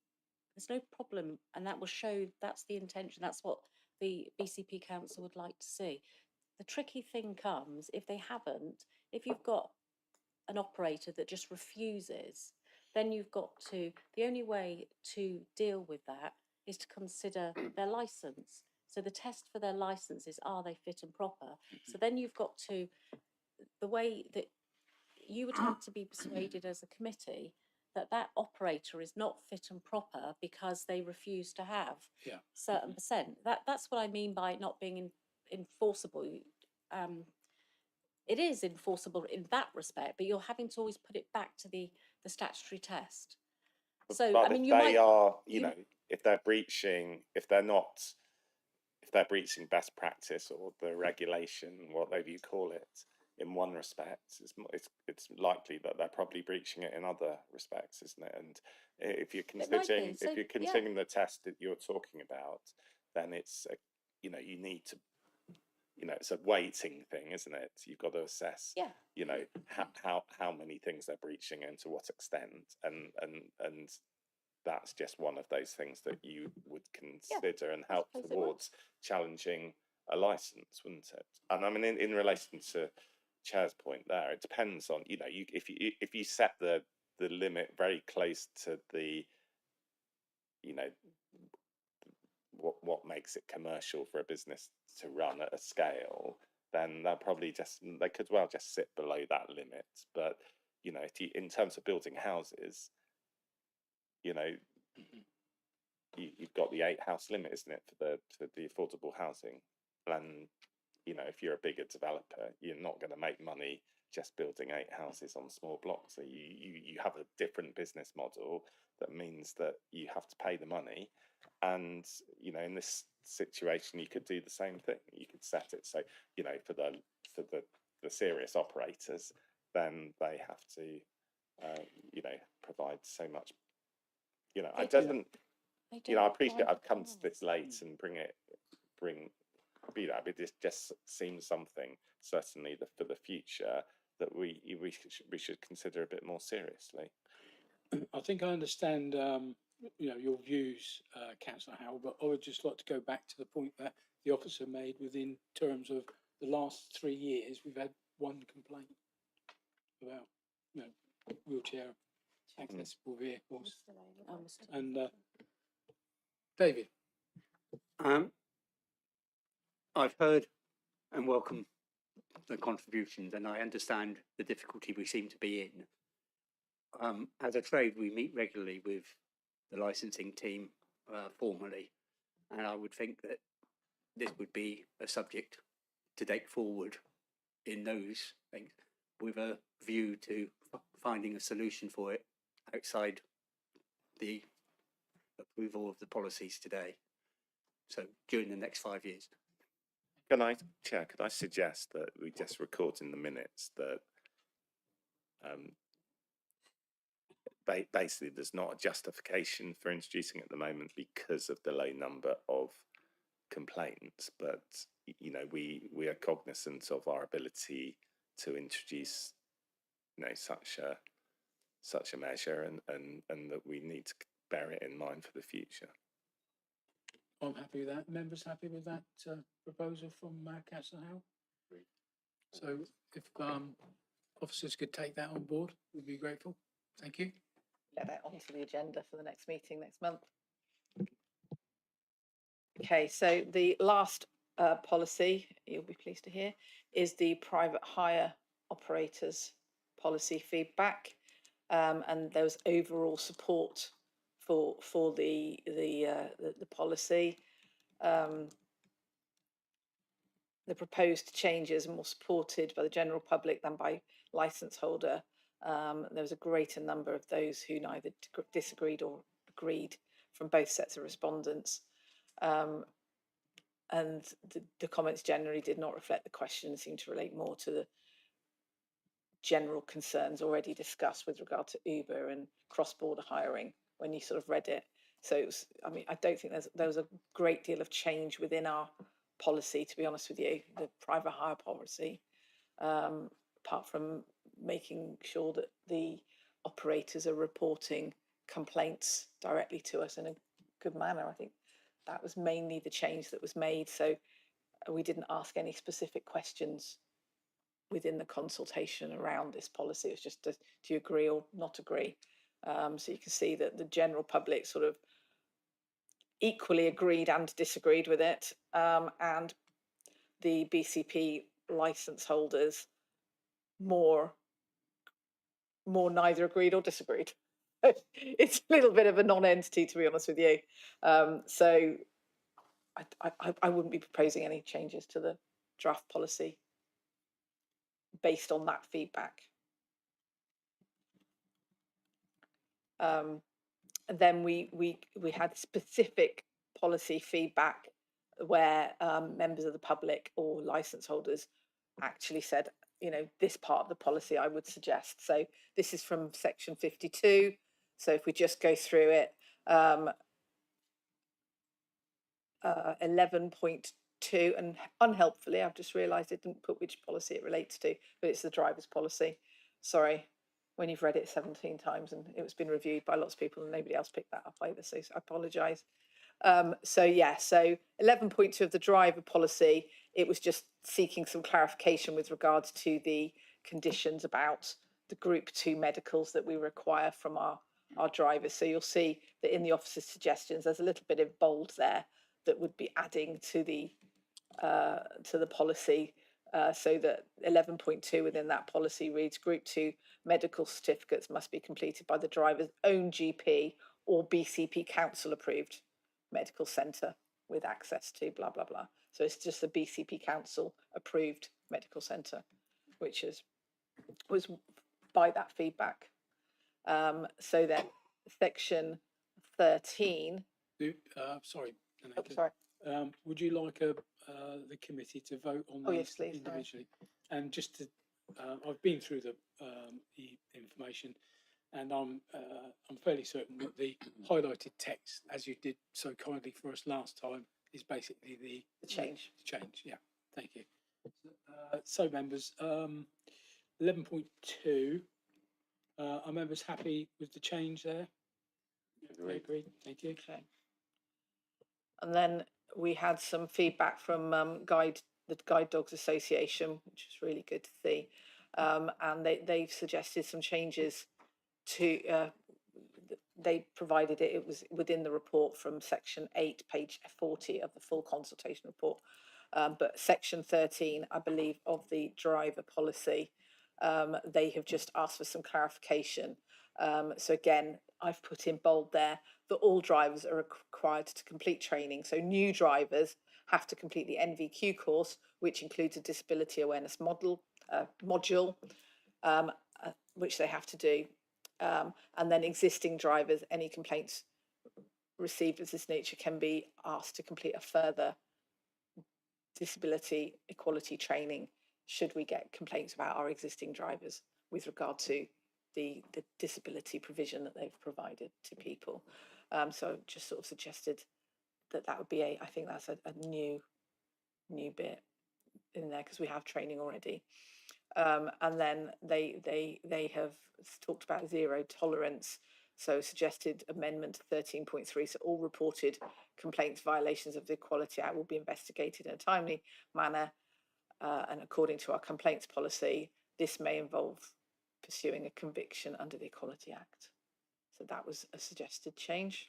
there's no problem, and that will show that's the intention. That's what the BCP Council would like to see. The tricky thing comes if they haven't, if you've got an operator that just refuses, then you've got to, the only way to deal with that is to consider their licence. So the test for their licence is, are they fit and proper? So then you've got to, the way that you would have to be persuaded as a committee that that operator is not fit and proper because they refuse to have certain percent. That's what I mean by it not being enforceable. It is enforceable in that respect, but you're having to always put it back to the statutory test. So But I mean, if you they might, are, if they're breaching best practice or the regulation, whatever you call it, in one respect, it's likely that they're probably breaching it in other respects, isn't it? And if you're considering the test that you're talking about, then it's you need to, it's a weighting thing, isn't it? You've got to assess, how many things they're breaching and to what extent, and that's just one of those things that you would consider and help towards challenging a license, wouldn't it? And I mean, in relation to Chair's point there, it depends on, if you set the limit very close to the, what makes it commercial for a business to run at a scale, then they could well just sit below that limit. But in terms of building houses, you've got the 8 house limit, isn't it, for the affordable housing? And if you're a bigger developer, you're not going to make money just building 8 houses on small blocks. So you have a different business model that means that you have to pay the money. And in this situation, you could do the same thing. You could set it so for the serious operators, then they have to provide so much. I appreciate I've come to this late and but this just seems something certainly for the future that we should consider a bit more seriously. I think I understand your views, Councillor Howell, but I would just like to go back to the point that the officer made within terms of the last 3 years. We've had one complaint about wheelchair accessible vehicles. And David. I've heard and welcome the contributions, and I understand the difficulty we seem to be in. As a trade, we meet regularly with the licensing team formally, and I would think that this would be a subject to take forward in those things with a view to finding a solution for it outside the approval of the policies today. So during the next 5 years. Chair, could I suggest that we just record in the minutes that basically there's not a justification for introducing it at the moment because of the low number of complaints, but we are cognizant of our ability to introduce such a measure, and that we need to bear it in mind for the future. I'm happy with that. Members happy with that proposal from Councillor Howell? So if officers could take that on board, we'd be grateful. Thank you. Get that onto the agenda for the next meeting next month. Okay, so the last policy, you'll be pleased to hear, is the private hire operators policy feedback, and there was overall support for the policy. The proposed changes are more supported by the general public than by licence holder There was a greater number of those who neither disagreed or agreed from both sets of respondents. And the comments generally did not reflect the question and seemed to relate more to the general concerns already discussed with regard to Uber and cross-border hiring when you sort of read it. So it was, I mean, I don't think there was a great deal of change within our policy, to be honest with you, the private hire policy, apart from making sure that the operators are reporting complaints directly to us in a good manner. I think that was mainly the change that was made. So we didn't ask any specific questions within the consultation around this policy. It was just, do you agree or not agree? So you can see that the general public sort of equally agreed and disagreed with it. And the BCP license holders more neither agreed or disagreed. It's a little bit of a non-entity, to be honest with you. So I wouldn't be proposing any changes to the draft policy based on that feedback. And then we had specific policy feedback where members of the public or license holders actually said, you know, this part of the policy I would suggest. So this is from section 52. So if we just go through it, 11.2, and unhelpfully, I've just realised I didn't put which policy it relates to, but it's the driver's policy. Sorry, when you've read it 17 times and it's been reviewed by lots of people and nobody else picked that up either, so I apologise. So 11.2 of the driver policy, it was just seeking some clarification with regards to the conditions about the group 2 medicals that we require from our drivers. So you'll see that in the officer's suggestions, there's a little bit of bold there that would be adding to the policy, so that 11.2 within that policy reads: Group 2 medical certificates must be completed by the driver's own GP or BCP Council approved medical centre with access to blah blah blah. So it's just the BCP Council approved medical centre, which was by that feedback. So then section 13. Sorry. Oh, sorry. Would you like the committee to vote on these Yes, please, individually? And just to, I've been through the information, and I'm fairly certain that the highlighted text, as you did so kindly for us last time, is basically the change. Yeah, thank you. So members, 11.2. Are members happy with the change there? Agreed. Thank you. Okay. And then we had some feedback from the Guide Dogs Association, which was really good to see. And they've suggested some changes to, they provided it was within the report from section 8, page 40 of the full consultation report. But section 13, I believe, of the driver policy, they have just asked for some clarification. So again, I've put in bold there that all drivers are required to complete training. So new drivers have to complete the NVQ course, which includes a disability awareness module, which they have to do. And then existing drivers, any complaints received of this nature can be asked to complete a further disability equality training should we get complaints about our existing drivers with regard to the disability provision that they've provided to people. So just sort of suggested that would be I think that's a new bit in there, because we have training already. And then they have talked about zero tolerance, so suggested amendment to 13.3, so all reported complaints, violations of the Equality Act will be investigated in a timely manner, and according to our complaints policy, this may involve pursuing a conviction under the Equality Act. So that was a suggested change.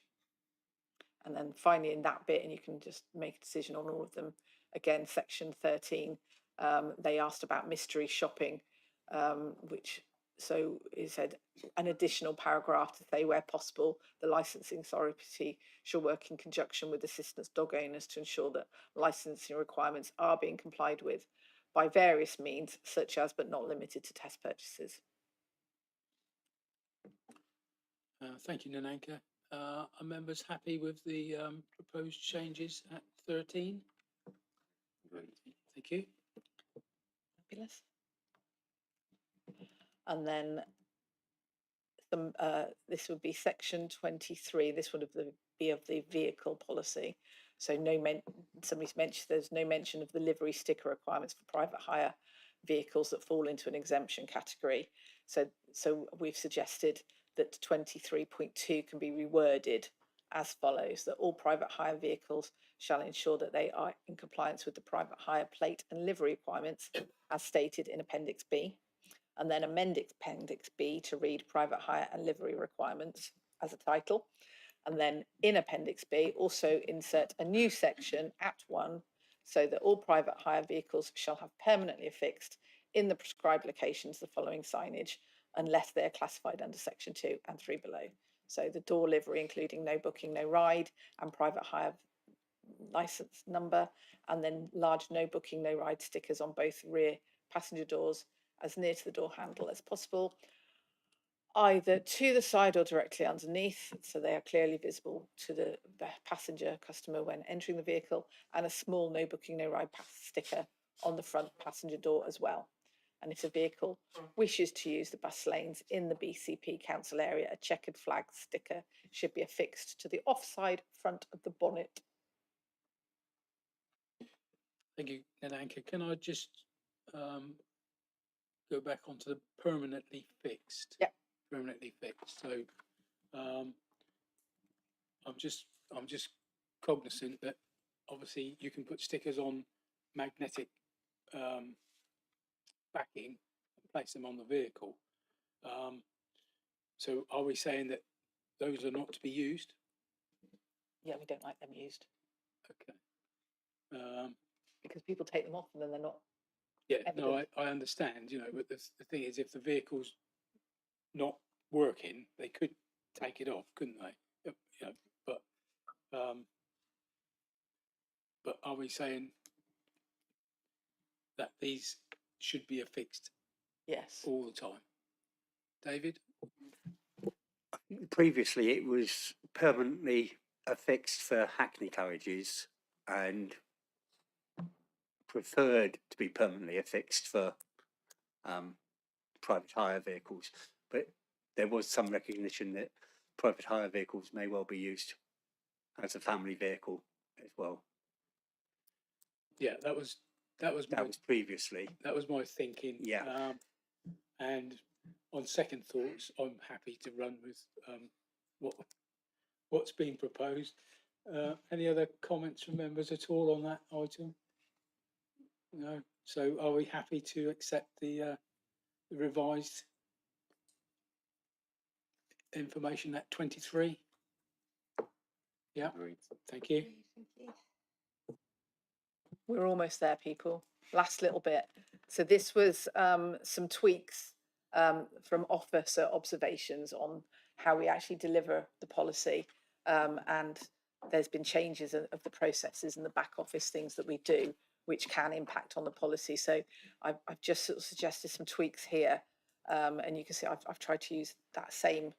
And then finally in that bit, and you can just make a decision on all of them, again, section 13, they asked about mystery shopping, which, so it said an additional paragraph to say, where possible, the licensing authority shall work in conjunction with assistance dog owners to ensure that licensing requirements are being complied with by various means, such as but not limited to test purchases. Thank you, Nananka. Are members happy with the proposed changes at 13? Thank you. Fabulous. And then this would be section 23. This would be of the vehicle policy. So somebody's mentioned there's no mention of the livery sticker requirements for private hire vehicles that fall into an exemption category. So we've suggested that 23.2 can be reworded as follows: that all private hire vehicles shall ensure that they are in compliance with the private hire plate and livery requirements as stated in Appendix B, and then amend Appendix B to read private hire and livery requirements as a title. And then in Appendix B, also insert a new section at 1, so that all private hire vehicles shall have permanently affixed in the prescribed locations the following signage, unless they are classified under section 2 and 3 below. So the door livery, including no booking, no ride, and private hire license number, and then large no booking, no ride stickers on both rear passenger doors as near to the door handle as possible, either to the side or directly underneath, so they are clearly visible to the passenger customer when entering the vehicle, and a small no booking, no ride pass sticker on the front passenger door as well. And if a vehicle wishes to use the bus lanes in the BCP Council area, a checkered flag sticker should be affixed to the offside front of the bonnet. Thank you, Nananka. Can I just go back onto the permanently fixed? Yeah. Permanently fixed. So I'm just cognizant that obviously you can put stickers on magnetic backing and place them on the vehicle. So are we saying that those are not to be used? Yeah, we don't like them used. Okay. Because people take them off and then they're not. Yeah, evident. no, I understand, but the thing is, if the vehicle's not working, they could take it off, couldn't they? But are we saying that these should be affixed Yes. all the time? David? Previously, it was permanently affixed for hackney carriages and preferred to be permanently affixed for private hire vehicles. But there was some recognition that private hire vehicles may well be used as a family vehicle as well. Yeah, that was previously. That was my thinking. Yeah. And on second thoughts, I'm happy to run with what's been proposed. Any other comments from members at all on that item? No. So are we happy to accept the revised information at 23? Yeah. Thank you. We're almost there, people. Last little bit. So this was some tweaks from officer observations on how we actually deliver the policy, and there's been changes of the processes and the back office things that we do, which can impact on the policy. So I've just sort of suggested some tweaks here, and you can see I've tried to use that same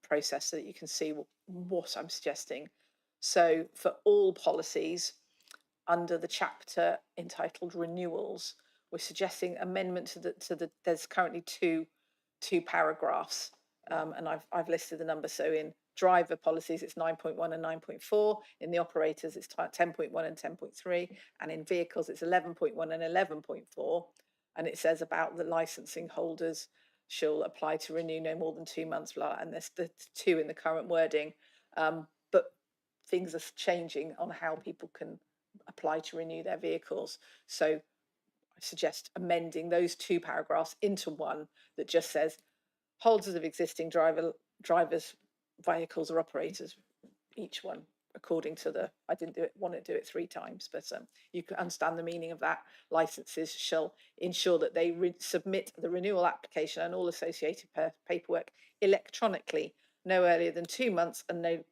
process so that you can see what I'm suggesting. So for all policies, under the chapter entitled renewals, we're suggesting amendment to the there's currently two paragraphs, and I've listed the numbers. So in driver policies it's 9.1 and 9.4, in the operators it's 10.1 and 10.3, and in vehicles it's 11.1 and 11.4, and it says about the licensing holders shall apply to renew no more than 2 months, blah, and there's the 2 in the current wording, but things are changing on how people can apply to renew their vehicles. So I suggest amending those 2 paragraphs into one that just says holders of existing drivers, vehicles or operators, each one according to the, I didn't want to do it 3 times, but you can understand the meaning of that. Licenses shall ensure that they submit the renewal application and all associated paperwork electronically no earlier than 2 months and no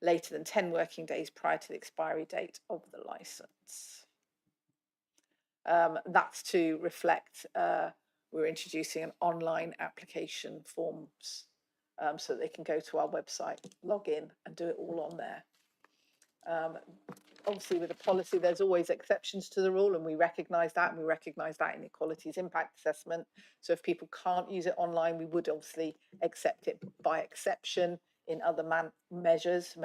later than 10 working days prior to the expiry date of the licence. That's to reflect we're introducing an online application forms so that they can go to our website, log in and do it all on there. Obviously with the policy, there's always exceptions to the rule, and we recognise that, and we recognise that in the Equalities Impact Assessment. So if people can't use it online, we would obviously accept it by exception in other methods,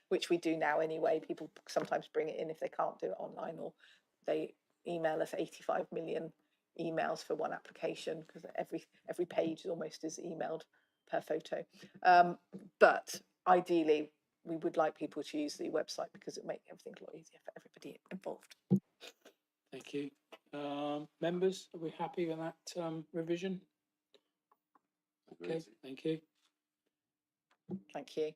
which we do now anyway. People sometimes bring it in if they can't do it online, or they email us 85 million emails for one application, because every page almost is emailed per photo. But ideally, we would like people to use the website because it makes everything a lot easier for everybody involved. Thank you. Members, are we happy with that revision? Okay, thank you. Thank you.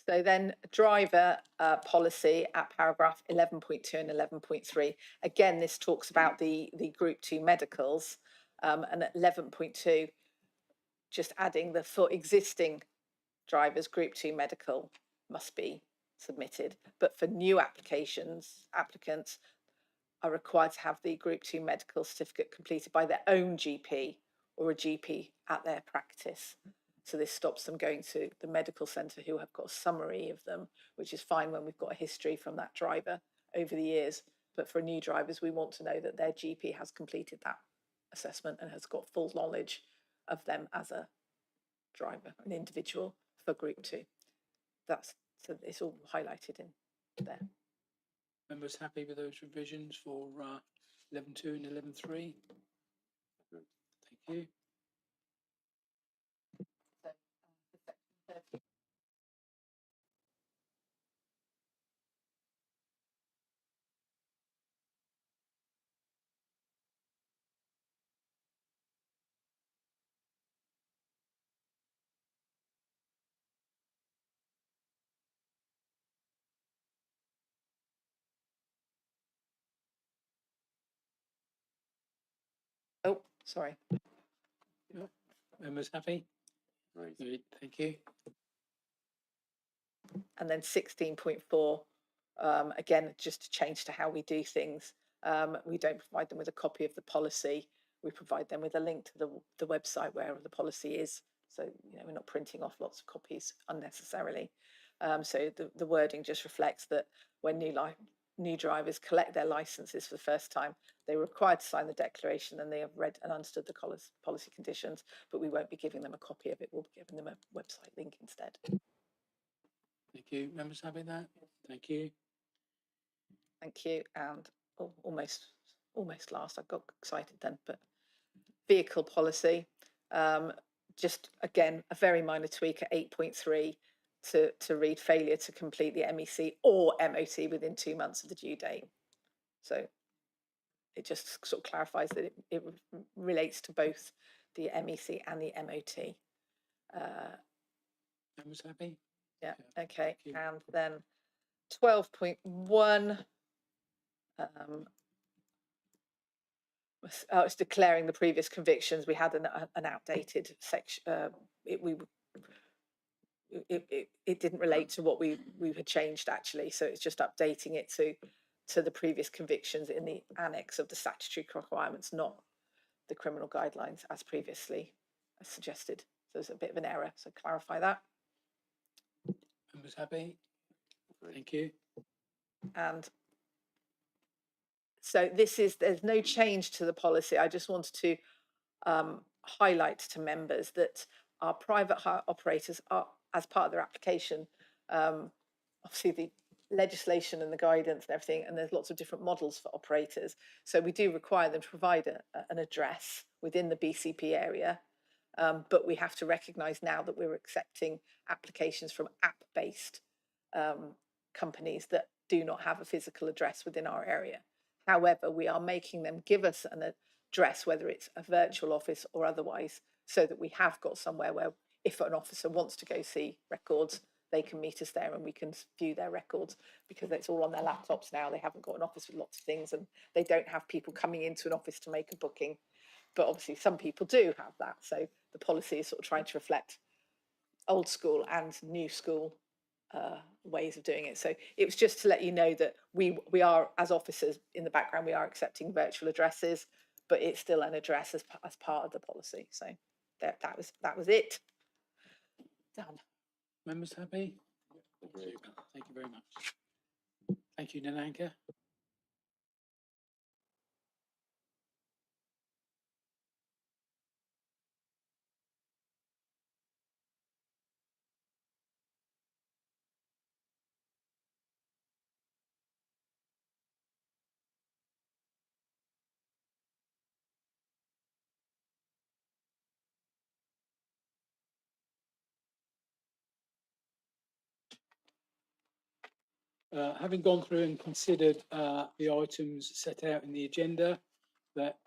So then driver policy at paragraph 11.2 and 11.3. Again, this talks about the group 2 medicals, and at 11.2, just adding the for existing drivers, group 2 medical must be submitted. But for new applicants are required to have the group 2 medical certificate completed by their own GP or a GP at their practice. So this stops them going to the medical centre who have got a summary of them, which is fine when we've got a history from that driver over the years. But for new drivers, we want to know that their GP has completed that assessment and has got full knowledge of them as a driver, an individual for group 2. So it's all highlighted in there. Members happy with those revisions for 11.2 and 11.3? Thank you. Oh, sorry. Members happy? Right. Good, thank you. And then 16.4, again, just to change to how we do things. We don't provide them with a copy of the policy. We provide them with a link to the website where the policy is. So, we're not printing off lots of copies unnecessarily. So the wording just reflects that when new drivers collect their licenses for the first time, they're required to sign the declaration and they have read and understood the policy conditions, but we won't be giving them a copy of it. We'll be giving them a website link instead. Thank you. Members happy with that? Thank you. Thank you. And almost last, I got excited then, but vehicle policy, just again, a very minor tweak at 8.3 to read failure to complete the MEC or MOT within 2 months of the due date. So it just sort of clarifies that it relates to both the MEC and the MOT. Members happy? Yeah, okay. And then 12.1, it's declaring the previous convictions. We had an outdated section. It didn't relate to what we had changed actually, so it's just updating it to the previous convictions in the annex of the statutory requirements, not the criminal guidelines as previously suggested. So there's a bit of an error, so clarify that. Members happy? Thank you. And so there's no change to the policy. I just wanted to highlight to members that our private operators are, as part of their application, obviously the legislation and the guidance and everything, and there's lots of different models for operators. So we do require them to provide an address within the BCP area, but we have to recognise now that we're accepting applications from app-based companies that do not have a physical address within our area. However, we are making them give us an address, whether it's a virtual office or otherwise, so that we have got somewhere where if an officer wants to go see records, they can meet us there and we can view their records, because it's all on their laptops now. They haven't got an office with lots of things and they don't have people coming into an office to make a booking. But obviously some people do have that. So the policy is sort of trying to reflect old school and new school ways of doing it. So it was just to let you know that we are, as officers in the background, we are accepting virtual addresses, but it's still an address as part of the policy. So that was it. Done. Members happy? Super. Thank you very much. Thank you, Nananka. Having gone through and considered the items set out in the agenda, that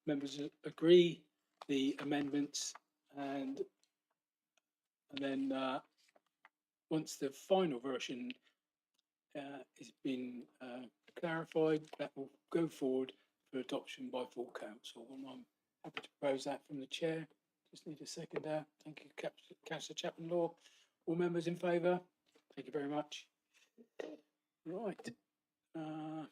members agree the amendments, and then once the final version has been clarified, that will go forward for adoption by full council. And I'm happy to propose that from the chair. Just need a second there. Thank you, Councillor Chapman-Law. All members in favour? Thank you very much. Right. I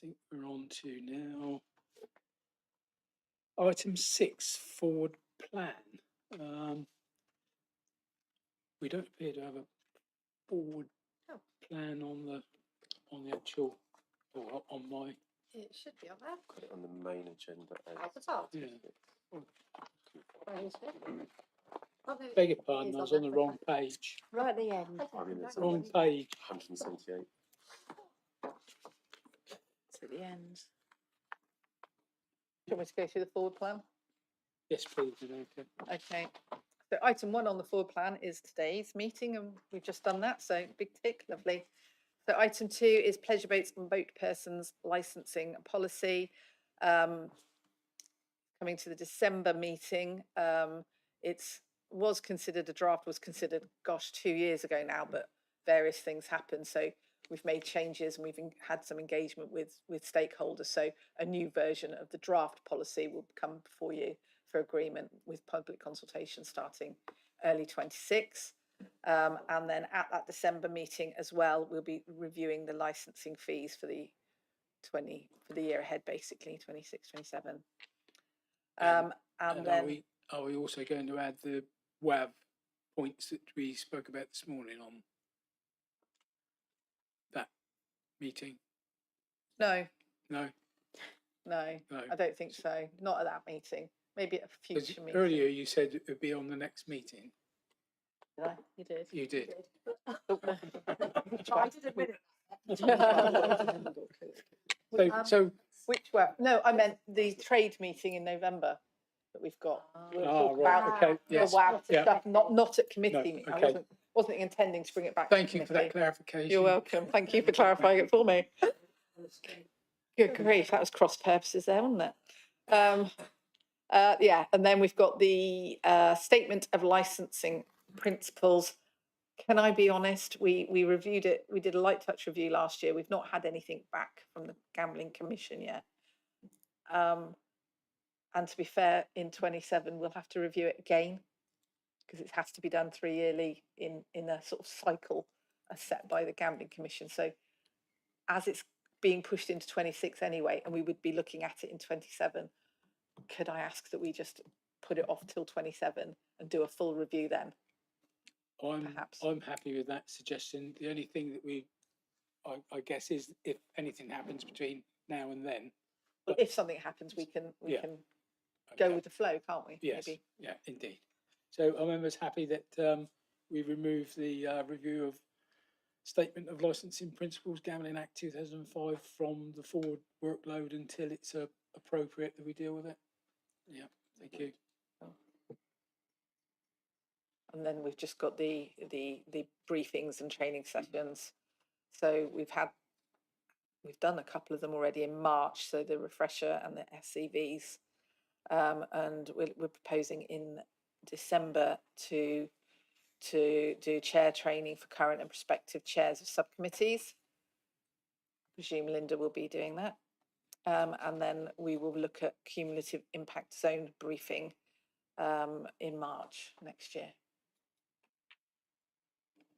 think we're on to now item 6, forward plan. We don't appear to have a forward plan on the actual, or on my. It should be on there. Got it on the main agenda. At the top. Yeah. Where is it? Oh, no, Beg your it pardon, is I was on on the there. wrong page. Right at the end. Wrong page. 178. It's at the end. Do you want me to go through the forward plan? Yes, please, Nananka. Okay. So item 1 on the forward plan is today's meeting, and we've just done that. So big tick, lovely. So item 2 is pleasure boats and boat persons licensing policy. Coming to the December meeting, a draft was considered, gosh, 2 years ago now, but various things happened. So we've made changes and we've had some engagement with stakeholders. So a new version of the draft policy will come before you for agreement, with public consultation starting early 26. And then at that December meeting as well, we'll be reviewing the licensing fees for the year ahead, basically 26, 27. And then are we also going to add the WAV points that we spoke about this morning on that meeting? no, No, I don't think so. Not at that meeting. Maybe at a future meeting. earlier you said it would be on the next meeting. Did I? You did. You did. I did admit So Which were? No, I meant the trade meeting in November that we've got. We'll talk right, about okay, yes, the WAB yeah. stuff, not at committee. No, meeting. I okay. wasn't intending to bring it back. Thank to you for committee. that clarification. You're welcome. Thank you for clarifying it for me. Good grief, that was cross purposes there, wasn't it? Yeah, and then we've got the statement of licensing principles. Can I be honest? We reviewed it. We did a light touch review last year. We've not had anything back from the Gambling Commission yet. And to be fair, in 27 we'll have to review it again, because it has to be done 3 yearly in a sort of cycle as set by the Gambling Commission. So as it's being pushed into 26 anyway, and we would be looking at it in 27, could I ask that we just put it off till 27 and do a full review then? Perhaps. I'm happy with that suggestion. The only thing that I guess is if anything happens between now and then. Well, if something happens, we can go with the flow, can't we? Yes, Maybe. yeah, indeed. So are members happy that we remove the review of Statement of Licensing Principles Gambling Act 2005 from the forward workload until it's appropriate that we deal with it? Yeah, thank you. And then we've just got the briefings and training sessions. So we've done a couple of them already in March. So the refresher and the SCVs, and we're proposing in December to do chair training for current and prospective chairs of subcommittees. I presume Linda will be doing that. And then we will look at cumulative impact zone briefing in March next year.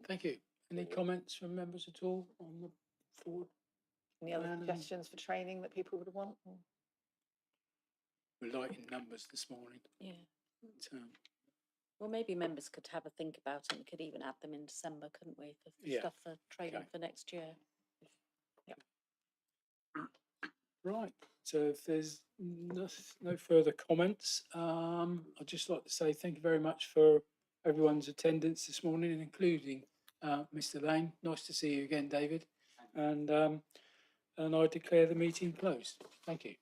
Thank you. Any comments from members at all on the forward? Any other suggestions for training that people would want? we're light in numbers this morning. Yeah. But, Well, maybe members could have a think about it. We could even add them in December, couldn't we, for Yeah, stuff for training okay. for next year? right, so if there's no further comments, I'd just like to say thank you very much for everyone's attendance this morning, including Mr. Lane. Nice to see you again, David. And I declare the meeting closed. Thank you.